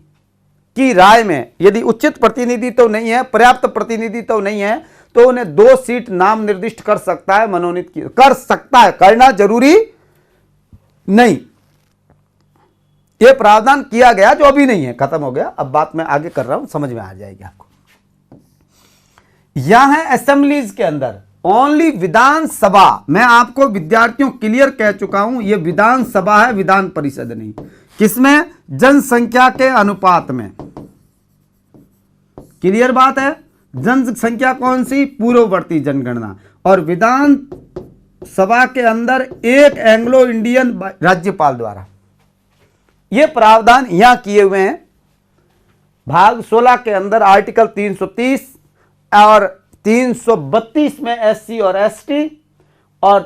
की राय में यदि उचित प्रतिनिधित्व नहीं है, पर्याप्त प्रतिनिधित्व नहीं है, तो उन्हें 2 सीट नाम निर्दिष्ट कर सकता है, मनोनीत कर सकता है, करना जरूरी नहीं। यह प्रावधान किया गया जो अभी नहीं है, खत्म हो गया। अब बात मैं आगे कर रहा हूं, समझ में आ जाएगी आपको। यहां है असेंबलीज के अंदर ओनली विधानसभा। मैं आपको विद्यार्थियों क्लियर कह चुका हूं, यह विधानसभा है, विधान परिषद नहीं। किसमें? जनसंख्या के अनुपात में। क्लियर बात है? जनसंख्या कौन सी? पूर्ववर्ती जनगणना। और विधान सभा के अंदर एक एंग्लो इंडियन राज्यपाल द्वारा। यह प्रावधान यहां किए हुए हैं भाग 16 के अंदर, आर्टिकल 330 और 332 में एससी और एसटी, और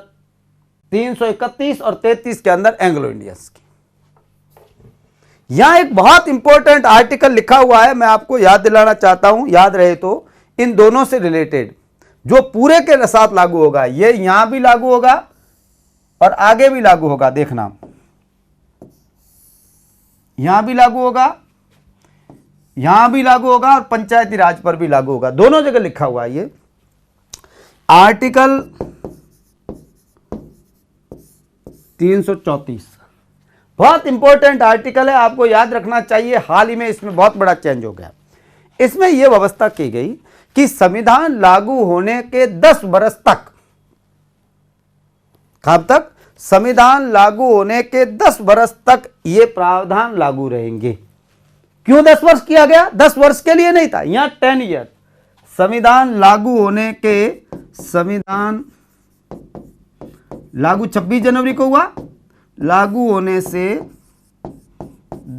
331 और 33 के अंदर एंग्लो इंडियंस की। यहां एक बहुत इंपॉर्टेंट आर्टिकल लिखा हुआ है, मैं आपको याद दिलाना चाहता हूं, याद रहे तो, इन दोनों से रिलेटेड जो पूरे के साथ लागू होगा। ये यहां भी लागू होगा और आगे भी लागू होगा, देखना, यहां भी लागू होगा, यहां भी लागू होगा और पंचायती राज पर भी लागू होगा, दोनों जगह लिखा हुआ है। ये आर्टिकल 334 बहुत इंपॉर्टेंट आर्टिकल है, आपको याद रखना चाहिए। हाल ही में इसमें बहुत बड़ा चेंज हो गया। इसमें यह व्यवस्था की गई कि संविधान लागू होने के 10 वर्ष तक, कब तक? संविधान लागू होने के 10 वर्ष तक ये प्रावधान लागू रहेंगे। क्यों 10 वर्ष किया गया? 10 वर्ष के लिए नहीं था, यहां 10 ईयर। संविधान लागू होने के, संविधान लागू 26 जनवरी को हुआ, लागू होने से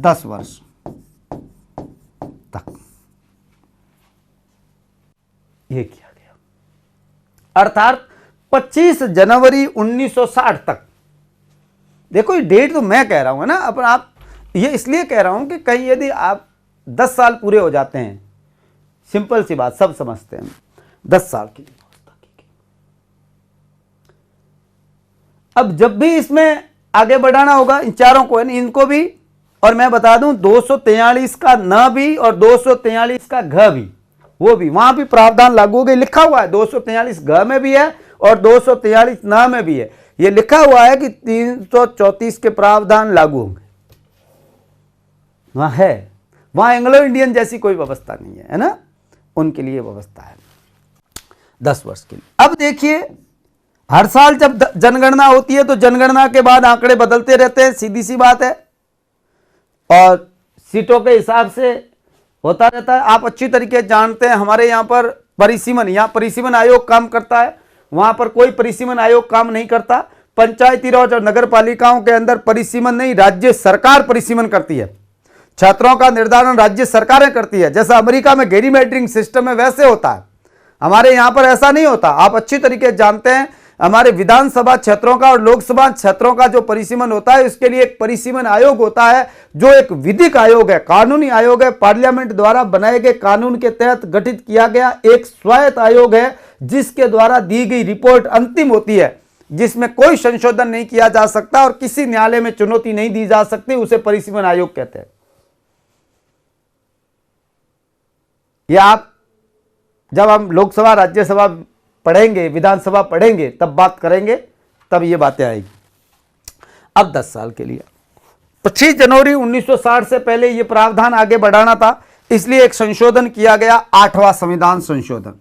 10 वर्ष तक ये किया गया, अर्थात 25 जनवरी 1960 तक। देखो ये डेट तो मैं कह रहा हूं ना, अपन आप ये इसलिए कह रहा हूं कि कहीं यदि आप 10 साल पूरे हो जाते हैं, सिंपल सी बात सब समझते हैं, 10 साल की व्यवस्था की गई। अब जब भी इसमें आगे बढ़ाना होगा इन चारों को, इनको भी, और मैं बता दूं 243 का न भी और 243 का घ भी, वो भी वहां भी प्रावधान लागू हो गए, लिखा हुआ है 243 घ में भी है और 243 न में भी है। ये लिखा हुआ है कि 334 के प्रावधान लागू होंगे, वहां है, वहां एंग्लो इंडियन जैसी कोई व्यवस्था नहीं है ना, उनके लिए व्यवस्था है 10 वर्ष के लिए। अब देखिए हर साल जब जनगणना होती है तो जनगणना के बाद आंकड़े बदलते रहते हैं, सीधी सी बात है, और सीटों के हिसाब से होता रहता है। आप अच्छी तरीके से जानते हैं हमारे यहाँ पर परिसीमन, यहाँ परिसीमन आयोग काम करता है, वहां पर कोई परिसीमन आयोग काम नहीं करता। पंचायती राज और नगर पालिकाओं के अंदर परिसीमन नहीं, राज्य सरकार परिसीमन करती है। छात्रों का निर्धारण राज्य सरकारें करती है, जैसा अमेरिका में गेरीमेट्रिक सिस्टम है वैसे होता है, हमारे यहां पर ऐसा नहीं होता। आप अच्छी तरीके से जानते हैं हमारे विधानसभा क्षेत्रों का और लोकसभा क्षेत्रों का जो परिसीमन होता है, इसके लिए एक परिसीमन आयोग होता है, जो एक विधिक आयोग है, कानूनी आयोग है, पार्लियामेंट द्वारा बनाए गए कानून के तहत गठित किया गया एक स्वायत्त आयोग है, जिसके द्वारा दी गई रिपोर्ट अंतिम होती है, जिसमें कोई संशोधन नहीं किया जा सकता और किसी न्यायालय में चुनौती नहीं दी जा सकती, उसे परिसीमन आयोग कहते हैं। या आप जब हम लोकसभा राज्यसभा पढ़ेंगे, विधानसभा पढ़ेंगे, तब बात करेंगे, तब ये बातें आएगी। अब 10 साल के लिए 25 जनवरी 1960 से पहले ये प्रावधान आगे बढ़ाना था, इसलिए एक संशोधन किया गया, 8वां संविधान संशोधन,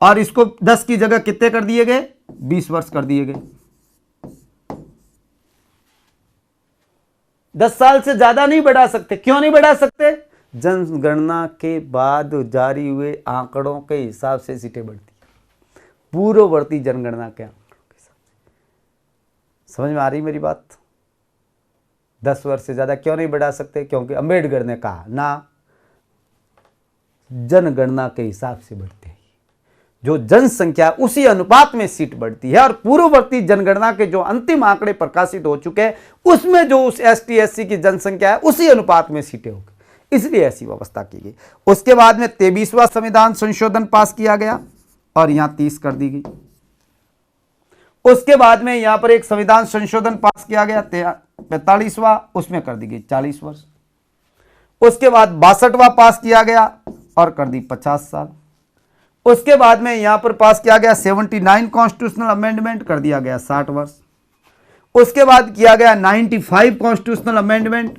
और इसको 10 की जगह कितने कर दिए गए? 20 वर्ष कर दिए गए। 10 साल से ज्यादा नहीं बढ़ा सकते। क्यों नहीं बढ़ा सकते? जनगणना के बाद जारी हुए आंकड़ों के हिसाब से सीटें बढ़ती है, पूर्ववर्ती जनगणना के आंकड़ों के हिसाब से। समझ में आ रही मेरी बात? 10 वर्ष से ज्यादा क्यों नहीं बढ़ा सकते? क्योंकि अंबेडकर ने कहा ना, जनगणना के हिसाब से बढ़ते हैं, जो जनसंख्या उसी अनुपात में सीट बढ़ती है, और पूर्ववर्ती जनगणना के जो अंतिम आंकड़े प्रकाशित हो चुके हैं उसमें जो उस एसटी एससी की जनसंख्या है उसी अनुपात में सीटें होगी, इसलिए ऐसी व्यवस्था की गई। उसके बाद में 23वां संविधान संशोधन पास किया गया और यहां 30 कर दी गई। उसके बाद में यहां पर एक संविधान संशोधन पास किया गया 45वां, उसमें कर दी गई 40 वर्ष। उसके बाद 62वां पास किया गया और कर दी 50 साल। उसके बाद में यहां पर पास किया गया 79 कॉन्स्टिट्यूशनल अमेंडमेंट, कर दिया गया 60 वर्ष। उसके बाद किया गया 95 कॉन्स्टिट्यूशनल अमेंडमेंट,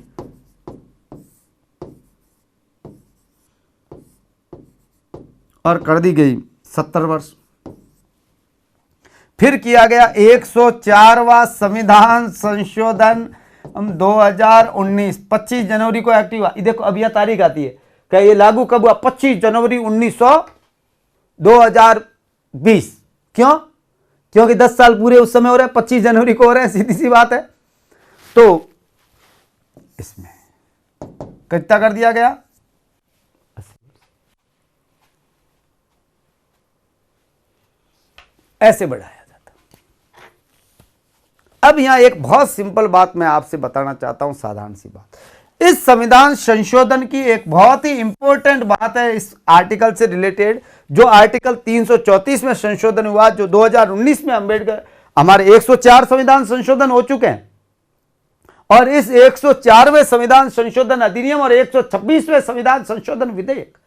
और कर दी गई 70 वर्ष। फिर किया गया 104वां संविधान संशोधन 2019, 25 जनवरी को एक्टिव हुआ। देखो अब यह तारीख आती है क्या ये लागू कब हुआ? 25 जनवरी 2020। क्यों? क्योंकि 10 साल पूरे उस समय हो रहे हैं, 25 जनवरी को हो रहे हैं, सीधी सी बात है। तो इसमें कितना कर दिया गया? ऐसे बढ़ाया जाता। अब यहां एक बहुत सिंपल बात मैं आपसे बताना चाहता हूं, साधारण सी बात। इस संविधान संशोधन की एक बहुत ही इंपॉर्टेंट बात है इस आर्टिकल से रिलेटेड, जो आर्टिकल 334 में संशोधन हुआ, जो 2019 में अंबेडकर, हमारे 104 संविधान संशोधन हो चुके हैं, और इस 104वें संविधान संशोधन अधिनियम और 126वें संविधान संशोधन विधेयक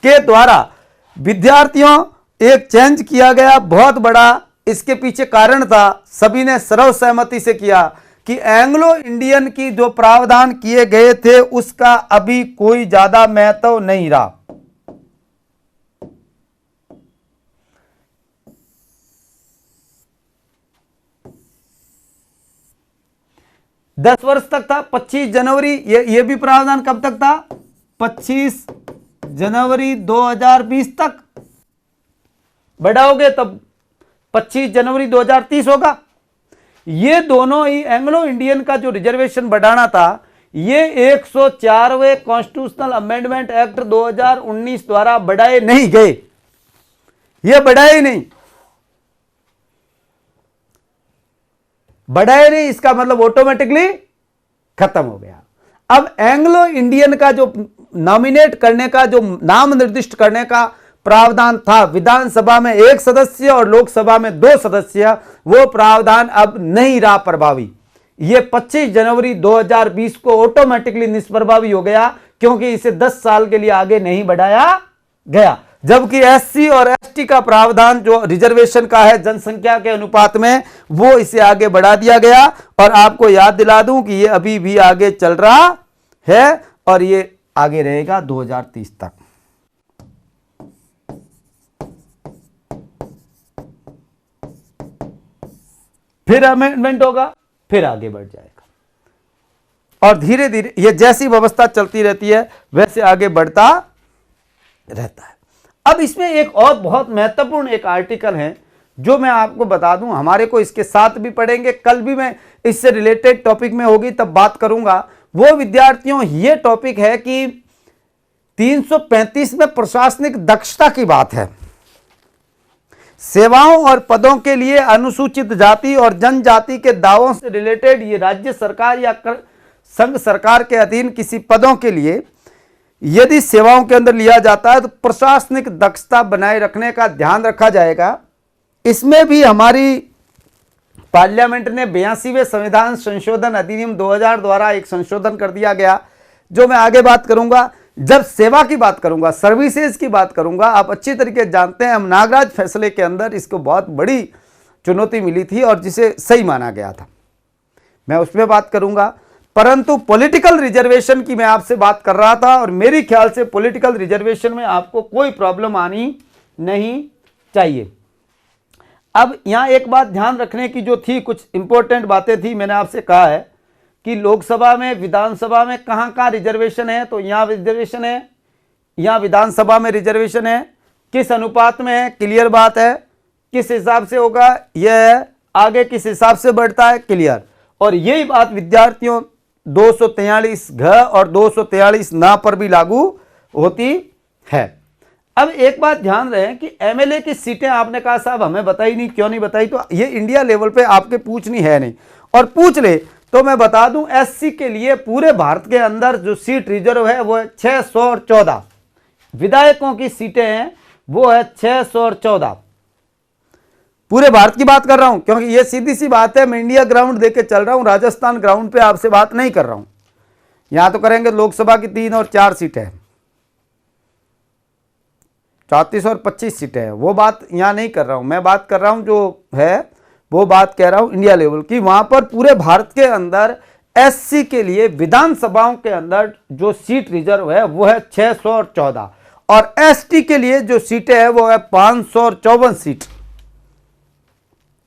के द्वारा विद्यार्थियों एक चेंज किया गया बहुत बड़ा। इसके पीछे कारण था, सभी ने सर्वसहमति से किया कि एंग्लो इंडियन की जो प्रावधान किए गए थे उसका अभी कोई ज्यादा महत्व नहीं रहा। 10 वर्ष तक था। 25 जनवरी, ये भी प्रावधान कब तक था? 25 जनवरी 2020 तक। बढ़ाओगे तब 25 जनवरी 2030 होगा। ये दोनों ही एंग्लो इंडियन का जो रिजर्वेशन बढ़ाना था, ये 104वें कॉन्स्टिट्यूशनल अमेंडमेंट एक्ट 2019 द्वारा बढ़ाए नहीं गए, ये बढ़ाए नहीं, बढ़ाए नहीं, इसका मतलब ऑटोमेटिकली खत्म हो गया। अब एंग्लो इंडियन का जो नॉमिनेट करने का, जो नाम निर्दिष्ट करने का प्रावधान था, विधानसभा में 1 सदस्य और लोकसभा में 2 सदस्य, वो प्रावधान अब नहीं रहा प्रभावी। ये 25 जनवरी 2020 को ऑटोमेटिकली निष्प्रभावी हो गया, क्योंकि इसे 10 साल के लिए आगे नहीं बढ़ाया गया। जबकि एससी और एसटी का प्रावधान जो रिजर्वेशन का है जनसंख्या के अनुपात में, वो इसे आगे बढ़ा दिया गया। और आपको याद दिला दूं कि ये अभी भी आगे चल रहा है और ये आगे रहेगा 2030 तक। फिर अमेंडमेंट होगा, फिर आगे बढ़ जाएगा और धीरे धीरे ये जैसी व्यवस्था चलती रहती है वैसे आगे बढ़ता रहता है। अब इसमें एक और बहुत महत्वपूर्ण एक आर्टिकल है जो मैं आपको बता दूं, हमारे को इसके साथ भी पढ़ेंगे, कल भी मैं इससे रिलेटेड टॉपिक में होगी तब बात करूंगा। वो विद्यार्थियों, ये टॉपिक है कि 335 में प्रशासनिक दक्षता की बात है। सेवाओं और पदों के लिए अनुसूचित जाति और जनजाति के दावों से रिलेटेड ये राज्य सरकार या संघ सरकार के अधीन किसी पदों के लिए यदि सेवाओं के अंदर लिया जाता है तो प्रशासनिक दक्षता बनाए रखने का ध्यान रखा जाएगा। इसमें भी हमारी पार्लियामेंट ने 82वें संविधान संशोधन अधिनियम 2000 द्वारा एक संशोधन कर दिया गया, जो मैं आगे बात करूंगा। जब सेवा की बात करूंगा, सर्विसेज की बात करूंगा, आप अच्छी तरीके से जानते हैं हम नागराज फैसले के अंदर इसको बहुत बड़ी चुनौती मिली थी और जिसे सही माना गया था, मैं उसमें बात करूंगा। परंतु पॉलिटिकल रिजर्वेशन की मैं आपसे बात कर रहा था और मेरी ख्याल से पॉलिटिकल रिजर्वेशन में आपको कोई प्रॉब्लम आनी नहीं चाहिए। अब यहां एक बात ध्यान रखने की जो थी, कुछ इंपॉर्टेंट बातें थी, मैंने आपसे कहा है कि लोकसभा में, विधानसभा में कहां कहां रिजर्वेशन है, तो यहां रिजर्वेशन है, यहां विधानसभा में रिजर्वेशन है, किस अनुपात में है, क्लियर बात है, किस हिसाब से होगा यह आगे किस हिसाब से बढ़ता है, क्लियर। और यही बात विद्यार्थियों 243 घ और 243 न पर भी लागू होती है। अब एक बात ध्यान रहे कि एमएलए की सीटें आपने कहा साहब हमें बताई नहीं, क्यों नहीं बताई, तो ये इंडिया लेवल पे आपके पूछनी है नहीं, और पूछ ले तो मैं बता दूं एससी के लिए पूरे भारत के अंदर जो सीट रिजर्व है वो है 614 विधायकों की सीटें हैं, वो है 614। पूरे भारत की बात कर रहा हूं क्योंकि ये सीधी सी बात है, मैं इंडिया ग्राउंड देके चल रहा हूं, राजस्थान ग्राउंड पे आपसे बात नहीं कर रहा हूं। यहां तो करेंगे लोकसभा की 3 और 4 सीटें, 34 और 25 सीटें हैं, वो बात यहां नहीं कर रहा हूं। मैं बात कर रहा हूं जो है वो बात कह रहा हूं इंडिया लेवल की। वहां पर पूरे भारत के अंदर एससी के लिए विधानसभाओं के अंदर जो सीट रिजर्व है वो है 614 और एसटी के लिए जो सीटें हैं वो है 554 सीट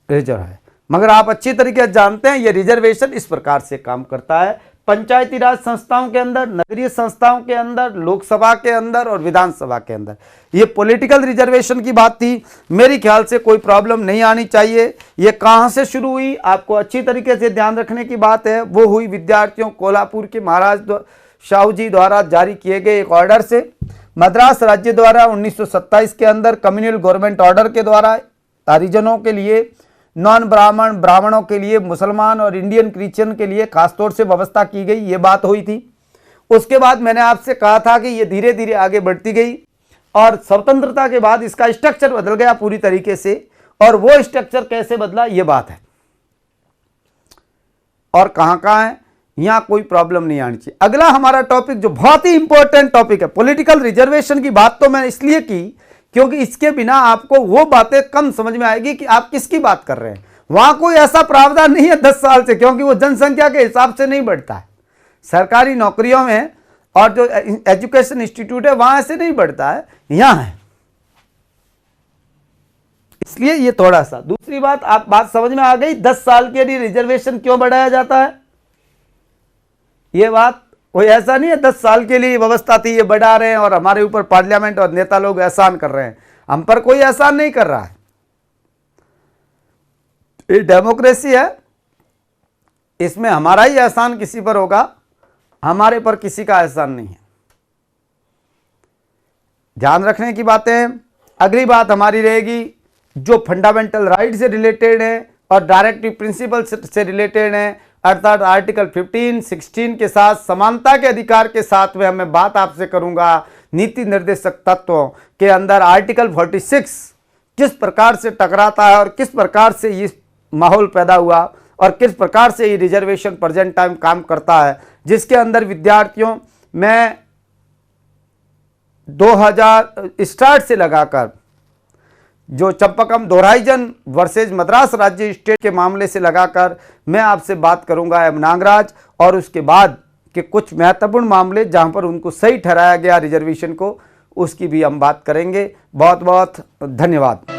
रिजर्व है। मगर आप अच्छी तरीके से जानते हैं ये रिजर्वेशन इस प्रकार से काम करता है, पंचायती राज संस्थाओं के अंदर, नगरीय संस्थाओं के अंदर, लोकसभा के अंदर और विधानसभा के अंदर। ये पॉलिटिकल रिजर्वेशन की बात थी, मेरी ख्याल से कोई प्रॉब्लम नहीं आनी चाहिए। ये कहां से शुरू हुई आपको अच्छी तरीके से ध्यान रखने की बात है, वो हुई विद्यार्थियों कोल्हापुर के महाराज शाहू जी द्वारा जारी किए गए एक ऑर्डर से। मद्रास राज्य द्वारा 1927 के अंदर कम्युनल गवर्नमेंट ऑर्डर के द्वारा हरिजनों के लिए, नॉन ब्राह्मण, ब्राह्मणों के लिए, मुसलमान और इंडियन क्रिश्चियन के लिए खासतौर से व्यवस्था की गई, ये बात हुई थी। उसके बाद मैंने आपसे कहा था कि ये धीरे धीरे आगे बढ़ती गई और स्वतंत्रता के बाद इसका स्ट्रक्चर बदल गया पूरी तरीके से, और वो स्ट्रक्चर कैसे बदला ये बात है और कहां कहां है, यहां कोई प्रॉब्लम नहीं आनी चाहिए। अगला हमारा टॉपिक जो बहुत ही इंपॉर्टेंट टॉपिक है, पॉलिटिकल रिजर्वेशन की बात तो मैं इसलिए की क्योंकि इसके बिना आपको वो बातें कम समझ में आएगी कि आप किसकी बात कर रहे हैं। वहां कोई ऐसा प्रावधान नहीं है 10 साल से, क्योंकि वो जनसंख्या के हिसाब से नहीं बढ़ता है। सरकारी नौकरियों में और जो एजुकेशन इंस्टीट्यूट है वहां ऐसे नहीं बढ़ता है, यहां है, इसलिए ये थोड़ा सा। दूसरी बात, आप बात समझ में आ गई 10 साल के लिए रिजर्वेशन क्यों बढ़ाया जाता है। ये बात कोई ऐसा नहीं है 10 साल के लिए व्यवस्था थी ये बढ़ा रहे हैं और हमारे ऊपर पार्लियामेंट और नेता लोग एहसान कर रहे हैं। हम पर कोई एहसान नहीं कर रहा है। ये डेमोक्रेसी है, इसमें हमारा ही एहसान किसी पर होगा, हमारे पर किसी का एहसान नहीं है। ध्यान रखने की बातें। अगली बात हमारी रहेगी जो फंडामेंटल राइट से रिलेटेड है और डायरेक्टिव प्रिंसिपल से रिलेटेड है, अर्थात आर्टिकल 15, 16 के साथ समानता के अधिकार के साथ में मैं बात आपसे करूंगा नीति निर्देशक तत्वों के अंदर आर्टिकल 46 किस प्रकार से टकराता है और किस प्रकार से ये माहौल पैदा हुआ और किस प्रकार से ये रिजर्वेशन प्रेजेंट टाइम काम करता है, जिसके अंदर विद्यार्थियों में 2000 स्टार्ट से लगाकर जो चंपकम दोहराइजन वर्सेज मद्रास राज्य स्टेट के मामले से लगाकर मैं आपसे बात करूंगा एम नागराज, और उसके बाद के कुछ महत्वपूर्ण मामले जहां पर उनको सही ठहराया गया रिजर्वेशन को, उसकी भी हम बात करेंगे। बहुत बहुत धन्यवाद।